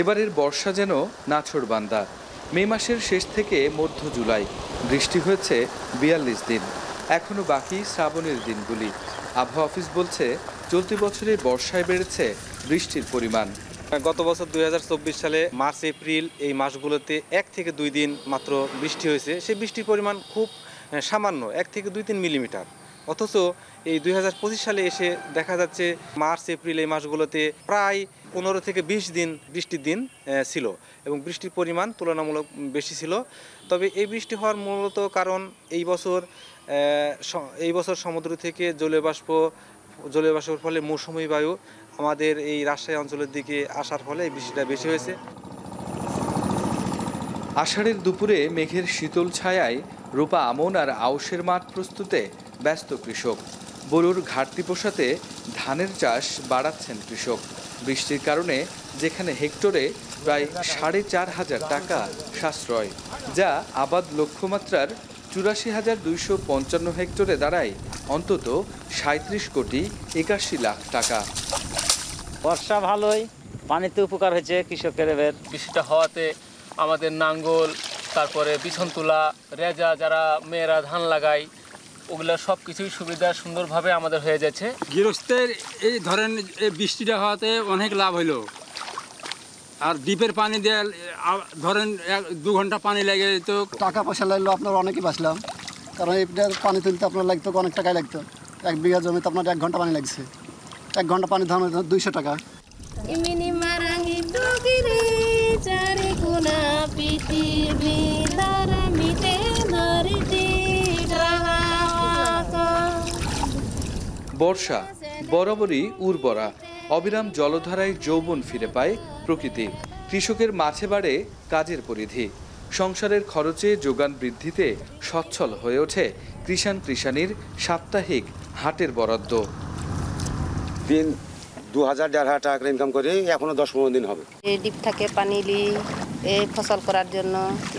এবারের বর্ষা যেন নাছোড়বান্দা। মে মাসের শেষ থেকে মধ্য জুলাই বৃষ্টি হয়েছে 42 দিন, এখনো বাকি শ্রাবণের দিনগুলি। আবহাওয়া অফিস বলছে চলতি বছরে বর্ষায় বেড়েছে বৃষ্টির পরিমাণ। গত বছর 2024 সালে মার্চ এপ্রিল এই মাসগুলোতে 1 থেকে 2 দিন মাত্র বৃষ্টি হয়েছে। সেই বৃষ্টির পরিমাণ খুব সামান্য, 1 থেকে 2-3 মিলিমিটার। অথচ এই 2025 সালে এসে দেখা যাচ্ছে মার্চ এপ্রিল এই মাসগুলোতে প্রায় 15 থেকে 20 দিন বৃষ্টির দিন ছিল এবং বৃষ্টির পরিমাণ তুলনামূলক বেশি ছিল। তবে এই বৃষ্টি হওয়ার মূলত কারণ এই বছর সমুদ্র থেকে জলীয় বাষ্পের ফলে মৌসুমী বায়ু আমাদের এই রাজশাহী অঞ্চলের দিকে আসার ফলে এই বৃষ্টিটা বেশি হয়েছে। আষাঢ়ের দুপুরে মেঘের শীতল ছায়ায় রূপা আমন আর আউশের মাঠ প্রস্তুতে ব্যস্ত কৃষক। বোরোর ঘাটতি পোষাতে ধানের চাষ বাড়াচ্ছেন কৃষক। বৃষ্টির কারণে যেখানে হেক্টরে প্রায় 4,500 টাকা সাশ্রয়, যা আবাদ লক্ষ্যমাত্রার 84,255 হেক্টরে দাঁড়ায় অন্তত 37 কোটি 81 লাখ টাকা। বর্ষা ভালোই, পানিতে উপকার হয়েছে কৃষকের। এবার বৃষ্টিটা হওয়াতে আমাদের নাঙ্গল, তারপরে বিছন তোলা, রেজা, যারা মেয়েরা ধান লাগায়, ওগুলো সব কিছুই সুবিধা সুন্দরভাবে আমাদের হয়ে যাচ্ছে। গৃহস্থের এই ধরেন এই বৃষ্টিটা হওয়াতে অনেক লাভ হইলো। আর ডিপের পানি দিয়ে ধরেন 2 ঘন্টা পানি লেগে যেত, টাকা পয়সা লাগলো আপনার অনেকই বাঁচলাম। কারণ এইটার পানি তুলতে আপনার লাগতো অনেক টাকাই লাগতো। 1 বিঘা জমিতে আপনার 1 ঘন্টা পানি লাগছে। 1 ঘন্টা পানি ধান 200 টাকা। বর্ষা বরাবরই উর্বরা, অবিরাম জলধারায় যৌবন ফিরে পায় প্রকৃতি। কৃষকের মাঠে বাড়ে কাজের পরিধি, সংসারের খরচে যোগান বৃদ্ধিতে সচ্ছল হয়ে ওঠে কৃষাণীর সাপ্তাহিক হাটের বরাদ্দ। দিন 2,000-1,500 টাকা ইনকাম করে এখনো 10-15 দিন হবে। ডিপ থেকে পানি এই ফসল করার জন্য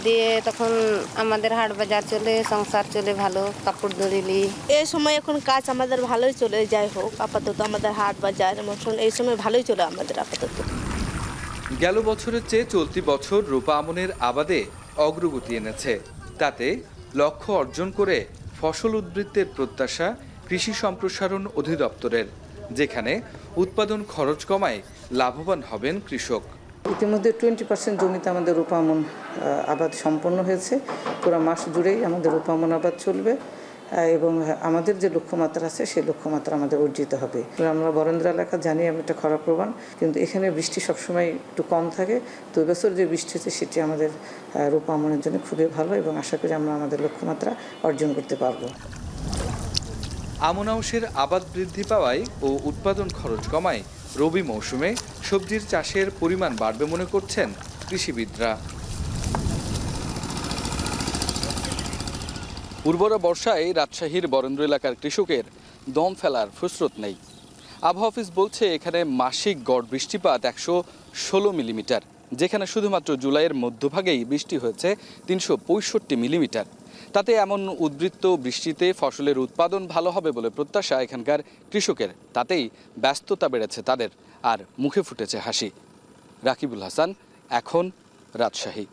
দিয়ে তখন আমাদের হাট বাজার চলে, সংসার চলে ভালো, কাপড় ধরিলি। এই সময় এখন কাজ আমাদের ভালোই চলে, যাই হোক আপাতত আমাদের হাট বাজার মতন এই সময় ভালোই চলে আমাদের আপাতত। গেল বছরের চেয়ে চলতি বছর রূপা আমনের আবাদে অগ্রগতি এনেছে। তাতে লক্ষ্য অর্জন করে ফসল উদ্বৃত্তের প্রত্যাশা কৃষি সম্প্রসারণ অধিদপ্তরের, যেখানে উৎপাদন খরচ কমায় লাভবান হবেন কৃষক। ইতিমধ্যে 20% জমিতে আমাদের রূপা আমন আবাদ সম্পন্ন হয়েছে। পুরো মাস জুড়েই আমাদের রূপা আমন আবাদ চলবে এবং আমাদের যে লক্ষ্যমাত্রা আছে সেই লক্ষ্যমাত্রা আমাদের অর্জিত হবে। আমরা বরেন্দ্র এলাকা জানি আমি একটা খরা প্রবণ, কিন্তু এখানে বৃষ্টি সবসময় একটু কম থাকে। তো এবছর যে বৃষ্টি হচ্ছে সেটি আমাদের রূপা আমনের জন্য খুবই ভালো এবং আশা করি আমরা আমাদের লক্ষ্যমাত্রা অর্জন করতে পারবো। আমন আউশের আবাদ বৃদ্ধি পাওয়ায় ও উৎপাদন খরচ কমায় রবি মৌসুমে সবজির চাষের পরিমাণ বাড়বে মনে করছেন কৃষিবিদরা। উর্বরা বর্ষায় রাজশাহীর বরেন্দ্র এলাকার কৃষকের দম ফেলার ফুসরত নেই। আবহাওয়া অফিস বলছে এখানে মাসিক গড় বৃষ্টিপাত 116 মিলিমিটার, যেখানে শুধুমাত্র জুলাইয়ের মধ্যভাগেই বৃষ্টি হয়েছে 365 মিলিমিটার। তাতে এমন উদ্বৃত্ত বৃষ্টিতে ফসলের উৎপাদন ভালো হবে বলে প্রত্যাশা এখানকার কৃষকের। তাতেই ব্যস্ততা বেড়েছে তাদের, আর মুখে ফুটেছে হাসি। রাকিবুল হাসান, এখন, রাজশাহী।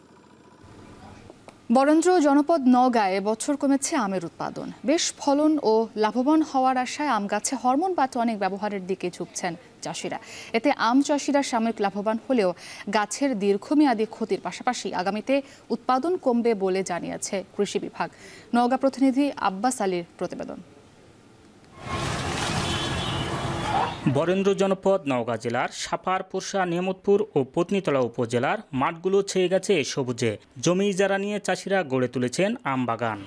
বরেন্দ্র জনপদ নওগাঁয় এবছর কমেছে আমের উৎপাদন। বেশ ফলন ও লাভবান হওয়ার আশায় আম গাছে হরমোন বা টনিক ব্যবহারের দিকে ঝুঁকছেন চাষিরা। এতে আম চাষিরা সাময়িক লাভবান হলেও গাছের দীর্ঘমেয়াদী ক্ষতির পাশাপাশি আগামীতে উৎপাদন কমবে বলে জানিয়েছে কৃষি বিভাগ। নওগাঁ প্রতিনিধি আব্বাস আলীর প্রতিবেদন। বরেন্দ্র জনপদ নওগাঁ জেলার সাপার, পোরশা, নিয়ামতপুর ও পত্নীতলা উপজেলার মাঠগুলো ছেয়ে গেছে সবুজে। জমি ইজারা নিয়ে চাষিরা গড়ে তুলেছেন আম বাগান।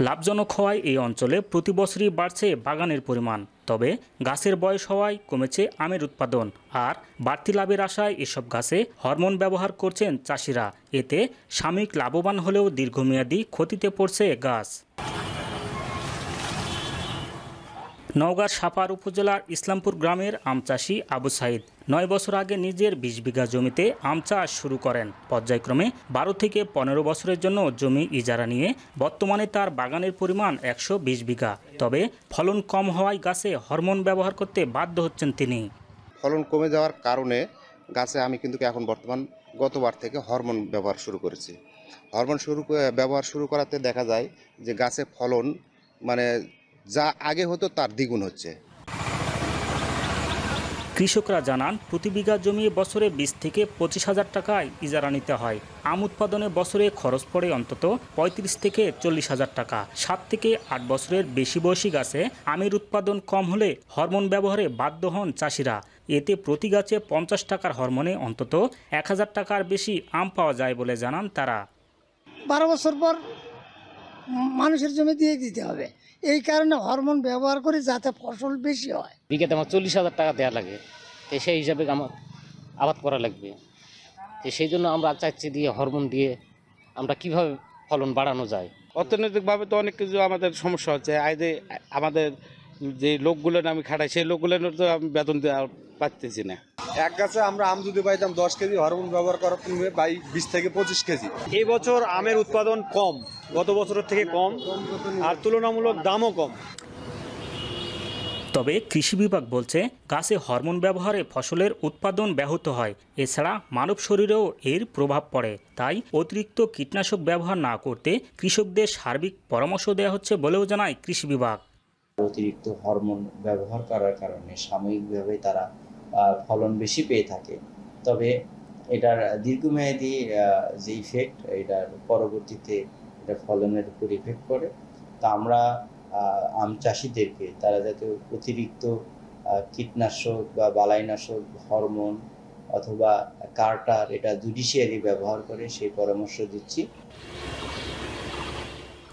লাভজনক হওয়ায় এই অঞ্চলে প্রতি বছরই বাড়ছে বাগানের পরিমাণ। তবে গাছের বয়স হওয়ায় কমেছে আমের উৎপাদন, আর বাড়তি লাভের আশায় এসব গাছে হরমোন ব্যবহার করছেন চাষিরা। এতে সাময়িক লাভবান হলেও দীর্ঘমেয়াদী ক্ষতিতে পড়ছে গাছ। নওগাঁর সাপার উপজেলার ইসলামপুর গ্রামের আম চাষি আবু সাইদ 9 বছর আগে নিজের 20 বিঘা জমিতে আম চাষ শুরু করেন। পর্যায়ক্রমে 12 থেকে 15 বছরের জন্য জমি ইজারা নিয়ে বর্তমানে তার বাগানের পরিমাণ 120 বিঘা। তবে ফলন কম হওয়ায় গাছে হরমোন ব্যবহার করতে বাধ্য হচ্ছেন তিনি। ফলন কমে যাওয়ার কারণে গাছে আমি কিন্তু এখন বর্তমান গতবার থেকে হরমোন ব্যবহার শুরু করেছি। হরমোন ব্যবহার শুরু করাতে দেখা যায় যে গাছে ফলন মানে যা আগে হতো তার দ্বিগুণ হচ্ছে। কৃষকরা জানান, প্রতি বিঘা জমি বছরে 20 থেকে 25,000 টাকায় ইজারা নিতে হয়। আম উৎপাদনে বছরে খরচ পড়ে অন্তত 35 থেকে 40,000 টাকা। 7 থেকে 8 বছরের বেশি বয়সী গাছে আমের উৎপাদন কম হলে হরমোন ব্যবহারে বাধ্য হন চাষিরা। এতে প্রতি গাছে 50 টাকার হরমোনে অন্তত 1000 টাকার বেশি আম পাওয়া যায় বলে জানান তারা। 12 বছর পর মানুষের জমি দিয়ে দিতে হবে, এই কারণে হরমোন ব্যবহার করি যাতে ফসল বেশি হয়। বিঘাতে আমার 40,000 টাকা দেওয়া লাগে, তো সেই হিসাবে আমার আবাদ করা লাগবে। তো সেই জন্য আমরা চাচ্ছি দিয়ে হরমোন দিয়ে আমরা কিভাবে ফলন বাড়ানো যায়। অর্থনৈতিকভাবে তো অনেক কিছু আমাদের সমস্যা হচ্ছে। আমাদের যে লোকগুলো আমি খাটাই সেই লোকগুলো তো আমি বেতন দেওয়া পাচ্ছি না। এক গাছে আমরা আম যদি পাইতাম 10 কেজি, হরমোন ব্যবহার করার পূর্বে 20 থেকে 25 কেজি। এই বছর আমের উৎপাদন কম, গত বছরের থেকে কম, আর তুলনামূলক দামও কম। তবে কৃষি বিভাগ বলছে, গাছে হরমোন ব্যবহারে ফসলের উৎপাদন ব্যাহত হয়। এছাড়া মানব শরীরেও এর প্রভাব পড়ে। তাই অতিরিক্ত কীটনাশক ব্যবহার না করতে কৃষকদের সার্বিক পরামর্শ দেওয়া হচ্ছে বলেও জানায় কৃষি বিভাগ। অতিরিক্ত হরমোন ব্যবহার করার কারণে সাময়িকভাবে তারা ফলন বেশি পেয়ে থাকে, তবে এটার দীর্ঘমেয়াদী যে ইফেক্ট, এটার পরবর্তীতে এটা ফলনের উপর ইফেক্ট করে। তা আমরা আম চাষিদেরকে তারা যাতে অতিরিক্ত কীটনাশক বা বালাইনাশক, হরমোন অথবা কার্টার এটা জুডিশিয়ালি ব্যবহার করে সেই পরামর্শ দিচ্ছি।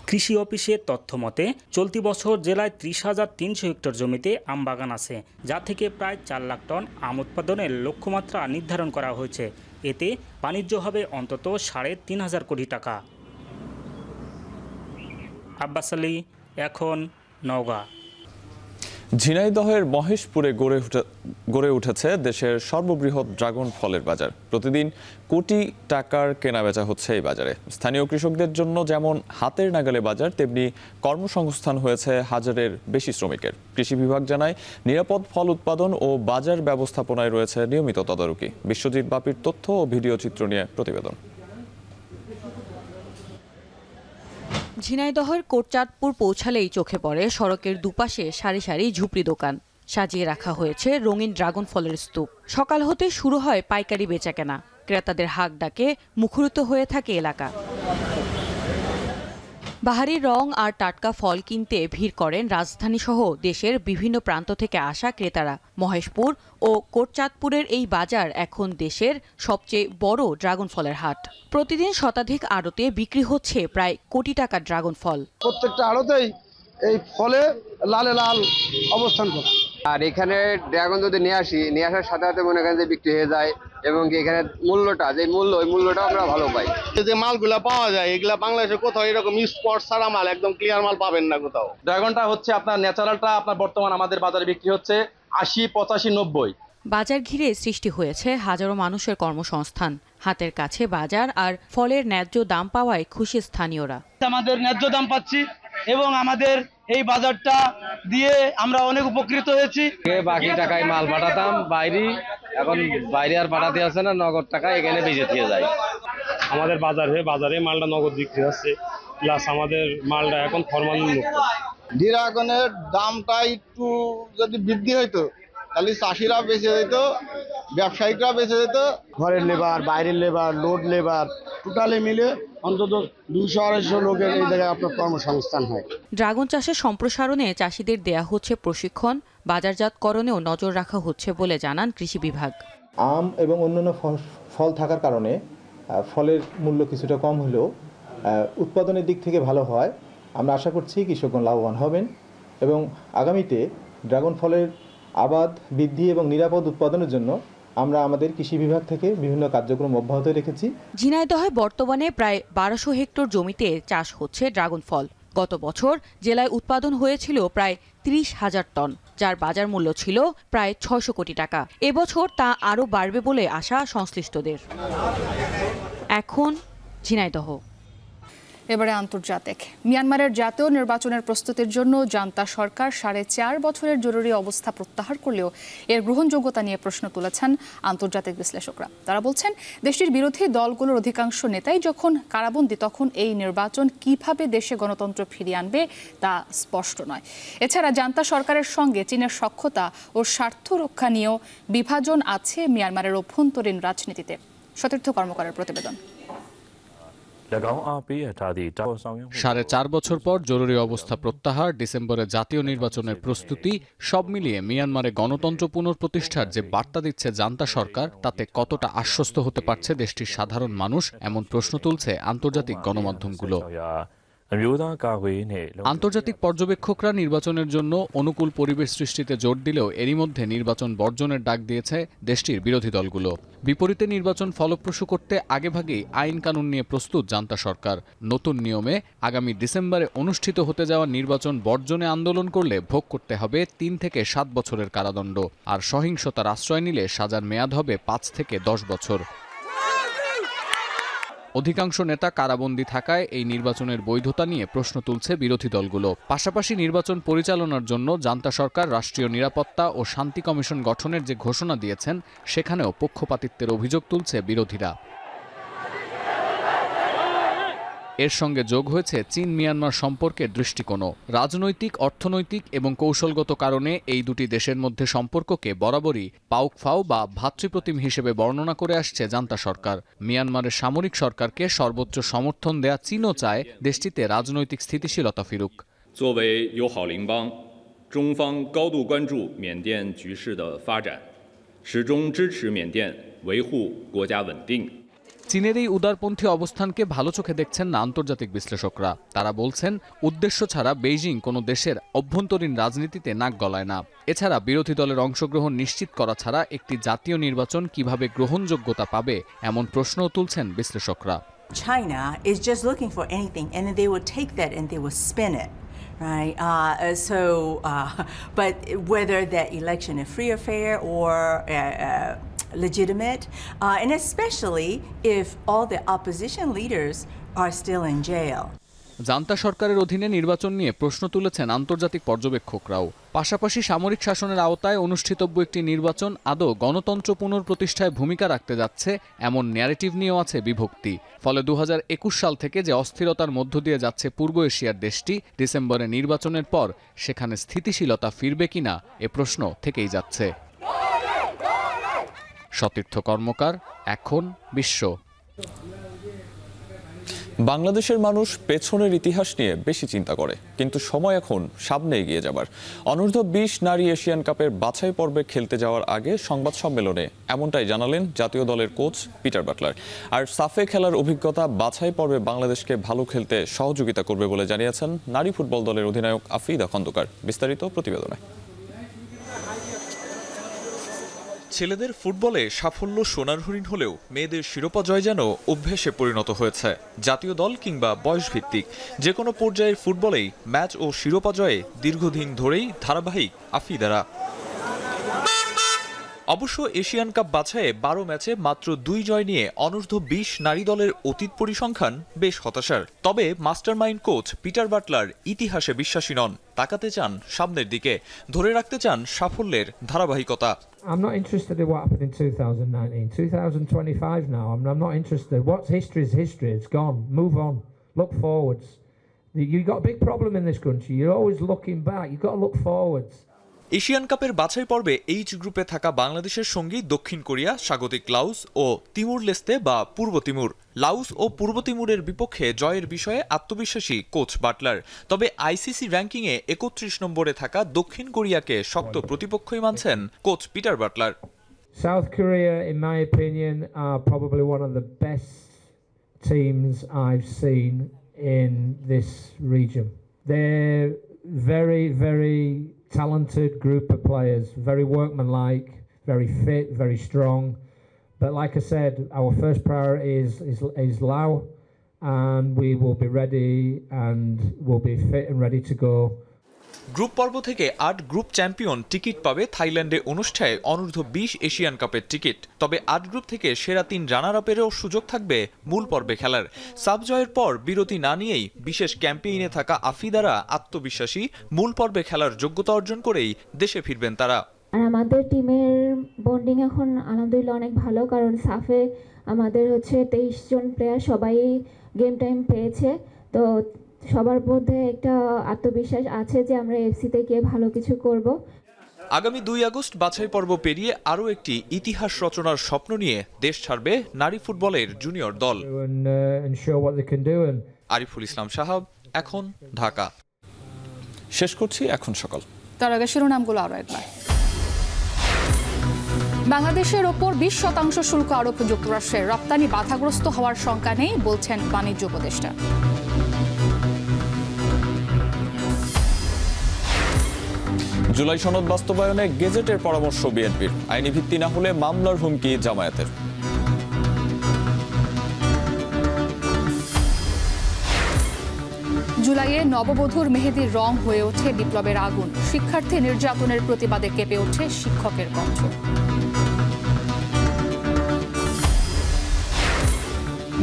কৃষি অফিসের তথ্য মতে চলতি বছর জেলায় 30,300 হেক্টর জমিতে আম বাগান আছে, যা থেকে প্রায় 4 লাখ টন আম উৎপাদনের লক্ষ্যমাত্রা নির্ধারণ করা হয়েছে। এতে বাণিজ্য হবে অন্তত 3.5 কোটি টাকা। আব্বাস আলী, এখন, নওগাঁ। ঝিনাইদহের মহেশপুরে গড়ে উঠেছে দেশের সর্ববৃহৎ ড্রাগন ফলের বাজার। প্রতিদিন কোটি টাকার কেনাবেচা হচ্ছে এই বাজারে। স্থানীয় কৃষকদের জন্য যেমন হাতের নাগালে বাজার, তেমনি কর্মসংস্থান হয়েছে হাজারের বেশি শ্রমিকের। কৃষি বিভাগ জানায়, নিরাপদ ফল উৎপাদন ও বাজার ব্যবস্থাপনায় রয়েছে নিয়মিত তদারকি। বিশ্বজিৎ বাপির তথ্য ও ভিডিও চিত্র নিয়ে প্রতিবেদন। ঝিনাইদহের কোটচাঁদপুর পৌঁছালেই চোখে পড়ে সড়কের দুপাশে সারি সারি ঝুপড়ি দোকান। সাজিয়ে রাখা হয়েছে রঙিন ড্রাগন ফলের স্তূপ। সকাল হতে শুরু হয় পাইকারি বেচাকেনা। ক্রেতাদের হাক ডাকে মুখরিত হয়ে থাকে এলাকা। বাহারি রং আর টাটকা ফল কিনতে ভিড় করেন রাজধানীসহ দেশের বিভিন্ন প্রান্ত থেকে আসা ক্রেতারা। মহেশপুর ও কোটচাঁদপুরের এই বাজার এখন দেশের সবচেয়ে বড় ড্রাগন ফলের হাট। প্রতিদিন শতাধিক আড়তে বিক্রি হচ্ছে প্রায় কোটি টাকার ড্রাগন ফল। প্রত্যেকটা আড়তেই এই ফলে লালে লাল অবস্থান করে। আর এখানে ড্রাগন যদি নিয়ে আসার সাথে সাথে মনে করেন যে বিক্রি হয়ে যায়, এবং এখানে মূল্যটা যে ওই মূল্যটা আমরা ভালো পাই। যে মালগুলা পাওয়া যায় এগুলা বাংলাদেশে কোথাও এরকম স্পট ছাড়া মাল, একদম ক্লিয়ার মাল পাবেন না কোথাও। ড্রাগনটা হচ্ছে আপনার ন্যাচারালটা আপনার বর্তমান আমাদের বাজারে বিক্রি হচ্ছে 80, 85, 90। বাজার ঘিরে সৃষ্টি হয়েছে হাজারো মানুষের কর্মসংস্থান। হাতের কাছে বাজার আর ফলের ন্যায্য দাম পাওয়ায় খুশি স্থানীয়রা। আমাদের ন্যায্য দাম পাচ্ছি এবং আমাদের এই বাজারটা দিয়ে আমরা অনেক উপকৃত হয়েছি। বাকি টাকায় মাল পাঠাতাম বাইরে, এখন বাইরে আর পাঠাতে আসে না, নগদ টাকা এখানে বেঁচে দিয়ে যায়। আমাদের বাজারে মালটা নগদ বিক্রি হচ্ছে, প্লাস আমাদের মালটা এখন ফরমালিন মুক্ত। ড্রাগনের দামটা একটু যদি বৃদ্ধি হইতো তাহলে চাষিরা বেঁচে যেত, ব্যবসায়িকরা বেঁচে যেত। ঘরের লেবার, বাইরের লেবার, লোড লেবার টোটালি মিলে অন্তত 200-250 লোকের এই জায়গায় আপনার কর্মসংস্থান হয়। ড্রাগন চাষের সম্প্রসারণে চাষিদের দেয়া হচ্ছে প্রশিক্ষণ, বাজারজাতকরণেও নজর রাখা হচ্ছে বলে জানান কৃষি বিভাগ। আম এবং অন্যান্য ফল থাকার কারণে ফলের মূল্য কিছুটা কম হলেও উৎপাদনের দিক থেকে ভালো হয়। আমরা আশা করছি কৃষকগণ লাভবান হবেন এবং আগামীতে ড্রাগন ফলের আবাদ বৃদ্ধি এবং নিরাপদ উৎপাদনের জন্য আমরা আমাদের কৃষি বিভাগ থেকে বিভিন্ন কার্যক্রম অব্যাহত রেখেছি। ঝিনাইদহে বর্তমানে প্রায় 1200 হেক্টর জমিতে চাষ হচ্ছে ড্রাগন ফল। গত বছর জেলায় উৎপাদন হয়েছিল প্রায় 30,000 টন, যার বাজার মূল্য ছিল প্রায় 600 কোটি টাকা। এবছর তা আরও বাড়বে বলে আশা সংশ্লিষ্টদের। এখন ঝিনাইদহ। এবারে আন্তর্জাতিক। মিয়ানমারের জাতীয় নির্বাচনের প্রস্তুতির জন্য জান্তা সরকার 4.5 বছরের জরুরি অবস্থা প্রত্যাহার করলেও এর গ্রহণযোগ্যতা নিয়ে প্রশ্ন তুলেছেন আন্তর্জাতিক বিশ্লেষকরা। তারা বলছেন, দেশটির বিরোধী দলগুলোর অধিকাংশ নেতাই যখন কারাবন্দী, তখন এই নির্বাচন কিভাবে দেশে গণতন্ত্র ফিরিয়ে আনবে তা স্পষ্ট নয়। এছাড়া জান্তা সরকারের সঙ্গে চীনের সখ্যতা ও স্বার্থ রক্ষা নিয়েও বিভাজন আছে মিয়ানমারের অভ্যন্তরীণ রাজনীতিতে। সতীর্থ কর্মকারের প্রতিবেদন। 4.5 বছর পর জরুরি অবস্থা প্রত্যাহার, ডিসেম্বরে জাতীয় নির্বাচনের প্রস্তুতি, সব মিলিয়ে মিয়ানমারে গণতন্ত্র পুনঃপ্রতিষ্ঠার যে বার্তা দিচ্ছে জান্তা সরকার, তাতে কতটা আশ্বস্ত হতে পারছে দেশটির সাধারণ মানুষ, এমন প্রশ্ন তুলছে আন্তর্জাতিক গণমাধ্যমগুলো। আন্তর্জাতিক পর্যবেক্ষকরা নির্বাচনের জন্য অনুকূল পরিবেশ সৃষ্টিতে জোর দিলেও এরই মধ্যে নির্বাচন বর্জনের ডাক দিয়েছে দেশটির বিরোধী দলগুলো। বিপরীতে নির্বাচন ফলপ্রসূ করতে আগেভাগেই আইন কানুন নিয়ে প্রস্তুত জান্তা সরকার। নতুন নিয়মে আগামী ডিসেম্বরে অনুষ্ঠিত হতে যাওয়া নির্বাচন বর্জনে আন্দোলন করলে ভোগ করতে হবে 3 থেকে 7 বছরের কারাদণ্ড, আর সহিংসতার আশ্রয় নিলে সাজার মেয়াদ হবে 5 থেকে 10 বছর। অধিকাংশ নেতা কারাবন্দী থাকায় এই নির্বাচনের বৈধতা নিয়ে প্রশ্ন তুলছে বিরোধী দলগুলো। পাশাপাশি নির্বাচন পরিচালনার জন্য জান্তা সরকার রাষ্ট্রীয় নিরাপত্তা ও শান্তি কমিশন গঠনের যে ঘোষণা দিয়েছেন, সেখানেও পক্ষপাতিত্বের অভিযোগ তুলছে বিরোধীরা। এর সঙ্গে যোগ হয়েছে চীন মিয়ানমার সম্পর্কের দৃষ্টিকোণও। রাজনৈতিক, অর্থনৈতিক এবং কৌশলগত কারণে এই দুটি দেশের মধ্যে সম্পর্ককে বরাবরই পাউকফাও বা ভ্রাতৃপ্রতিম হিসেবে বর্ণনা করে আসছে জান্তা সরকার। মিয়ানমারের সামরিক সরকারকে সর্বোচ্চ সমর্থন দেয়া চীনও চায় দেশটিতে রাজনৈতিক স্থিতিশীলতা ফিরুক। 作为友好邻邦，中方高度关注缅甸局势的发展，始终支持缅甸维护国家稳定。 চীনের এই উদারপন্থী অবস্থানকে ভালো চোখে দেখছেন না আন্তর্জাতিক বিশ্লেষকরা। তারা বলছেন, উদ্দেশ্য ছাড়া বেইজিং কোনো দেশের অভ্যন্তরীণ রাজনীতিতে নাক গলায় না। এছাড়া বিরোধী দলের অংশগ্রহণ নিশ্চিত করা ছাড়া একটি জাতীয় নির্বাচন কিভাবে গ্রহণযোগ্যতা পাবে, এমন প্রশ্নও তুলছেন বিশ্লেষকরা। China is just looking for anything, and then they will take that and they will spin it. Right. But whether that election is free or fair or legitimate, and especially if all the opposition leaders are still in jail. Junta সরকারের অধীনে নির্বাচন নিয়ে প্রশ্ন তুলেছেন আন্তর্জাতিক পর্যবেক্ষকরাও। পাশাপাশি সামরিক শাসনের আওতায় অনুষ্ঠিতব্য একটি নির্বাচন আদৌ গণতন্ত্র পুনঃপ্রতিষ্ঠায় ভূমিকা রাখতে যাচ্ছে, এমন ন্যারেটিভ নিয়েও আছে বিভক্তি। ফলে 2021 সাল থেকে যে অস্থিরতার মধ্য দিয়ে যাচ্ছে পূর্ব এশিয়ার দেশটি, ডিসেম্বরে নির্বাচনের পর সেখানে স্থিতিশীলতা ফিরবে কিনা এ প্রশ্ন থেকেই যাচ্ছে। সতীর্থ কর্মকার, এখন বিশ্ব। বাংলাদেশের মানুষ পেছনের ইতিহাস নিয়ে বেশি চিন্তা করে, কিন্তু সময় এখন সামনে এগিয়ে যাবার। অনূর্ধ্ব 20 নারী এশিয়ান কাপের বাছাই পর্বে খেলতে যাওয়ার আগে সংবাদ সম্মেলনে এমনটাই জানালেন জাতীয় দলের কোচ পিটার বাটলার। আর সাফে খেলার অভিজ্ঞতা বাছাই পর্বে বাংলাদেশকে ভালো খেলতে সহযোগিতা করবে বলে জানিয়েছেন নারী ফুটবল দলের অধিনায়ক আফিদা খন্দকার। বিস্তারিত প্রতিবেদনে। ছেলেদের ফুটবলে সাফল্য সোনার হরিণ হলেও মেয়েদের শিরোপা জয় যেন অভ্যেসে পরিণত হয়েছে। জাতীয় দল কিংবা বয়সভিত্তিক যে কোনো পর্যায়ের ফুটবলেই ম্যাচ ও শিরোপা জয়ে দীর্ঘদিন ধরেই ধারাবাহিক আফিদারা। অবশ্য এশিয়ান কাপ বাছাইয়ে 12 ম্যাচে মাত্র 2 জয় নিয়ে অনূর্ধ্ব 20 নারী দলের অতীত পরিসংখ্যান বেশ হতাশার। তবে মাস্টারমাইন্ড কোচ পিটার বাটলার ইতিহাসে বিশ্বাসী নন, তাকাতে চান সামনের দিকে, ধরে রাখতে চান সাফল্যের ধারাবাহিকতা। I'm not interested in what happened in 2019. 2025 now. I'm not interested. What's history is history. It's gone. Move on. Look forwards. You've got a big problem in this country. You're always looking back. You've got to look forwards. Asian কাপের বাছাই পর্বে এইচ গ্রুপে থাকা বাংলাদেশের সঙ্গী দক্ষিণ কোরিয়া, স্বাগতিক লাওস ও তিমুর লেস্তে বা পূর্ব তিমুর। লাওস ও পূর্ব তিমুরের বিপক্ষে জয়ের বিষয়ে আত্মবিশ্বাসী কোচ বাটলার। তবে আইসিসি র্যাঙ্কিংয়ে 31 নম্বরে থাকা দক্ষিণ কোরিয়াকে শক্ত প্রতিপক্ষই মানছেন coach Peter Butler. South Korea, in my opinion, are probably one of the best teams I've seen in this region. They're very, very talented group of players, very workmanlike, very fit, very strong. But like I said, our first priority is Lao, and we will be ready and we'll be fit and ready to go. Group পর্ব থেকে 8 গ্রুপ চ্যাম্পিয়ন টিকিট পাবে থাইল্যান্ডে অনুষ্ঠেয় অনূর্ধ্ব 20 এশিয়ান কাপের টিকিট। তবে 8 গ্রুপ থেকে সেরা 3 রানার আপেরও সুযোগ থাকবে মূল পর্বে খেলার। সাব জয়ের পর বিরতি না নিয়েই বিশেষ ক্যাম্পেইনে থাকা আফিদারা আত্মবিশ্বাসী, মূল পর্বে খেলার যোগ্যতা অর্জন করেই দেশে ফিরবেন তারা। আর আমাদের টিমের বন্ডিং এখন আলহামদুলিল্লাহ অনেক ভালো, কারণ সাফে আমাদের 23 জন প্লেয়ার সবাই গেম টাইম পেয়েছে। তো সবার মধ্যে একটা আত্মবিশ্বাস আছে যে আমরা এফসিতে গিয়ে ভালো কিছু করব। আগামী 2 আগস্ট বাছাই পর্ব পেরিয়ে আরও একটি ইতিহাস রচনার স্বপ্ন নিয়ে দেশ ছাড়বে নারী ফুটবলের জুনিয়র দল। আরিফুল ইসলাম সাহাব, এখন ঢাকা। শেষ করছি এখন সকাল। তার আগে শিরোনামগুলো আরও একবার। বাংলাদেশের ওপর 20% শুল্ক আরোপ যুক্তরাষ্ট্রের, রপ্তানি বাধাগ্রস্ত হওয়ার শঙ্কা নেই বলছেন বাণিজ্য উপদেষ্টা। জুলাই সনদ বাস্তবায়নে গেজেটের পরামর্শ বিএনপির, আইনি ভিত্তি না হলে মামলার হুমকি জামায়াতের। জুলাইয়ে নববধূর মেহেদির রং হয়ে ওঠে বিপ্লবের আগুন, শিক্ষার্থী নির্যাতনের প্রতিবাদে কেঁপে ওঠে শিক্ষকের কণ্ঠ।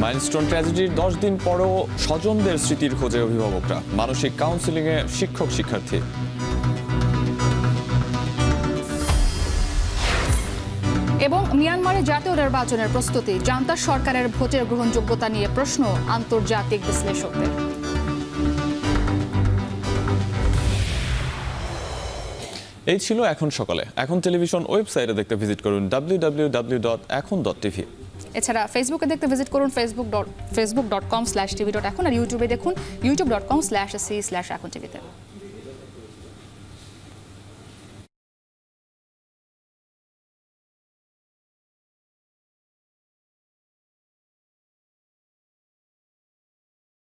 মাইলস্টোন ট্র্যাজেডির 10 দিন পরও স্বজনদের স্মৃতির খোঁজে অভিভাবকরা, মানসিক কাউন্সেলিংয়ে শিক্ষক শিক্ষার্থী। এবং মিয়ানমারে জাতীয় নির্বাচনের প্রস্তুতি, জান্তা সরকারের ভোটের গ্রহণযোগ্যতা নিয়ে প্রশ্ন আন্তর্জাতিক বিশ্লেষকদের। এই ছিল এখন সকালে। এখন টেলিভিশন ওয়েবসাইটে দেখতে ভিজিট করুন www.ekhon.tv। এছাড়া ফেসবুকে দেখতে ভিজিট করুন facebook.com/tv.ekhon আর ইউটিউবে দেখুন youtube.com/c/ekhon TV-তে।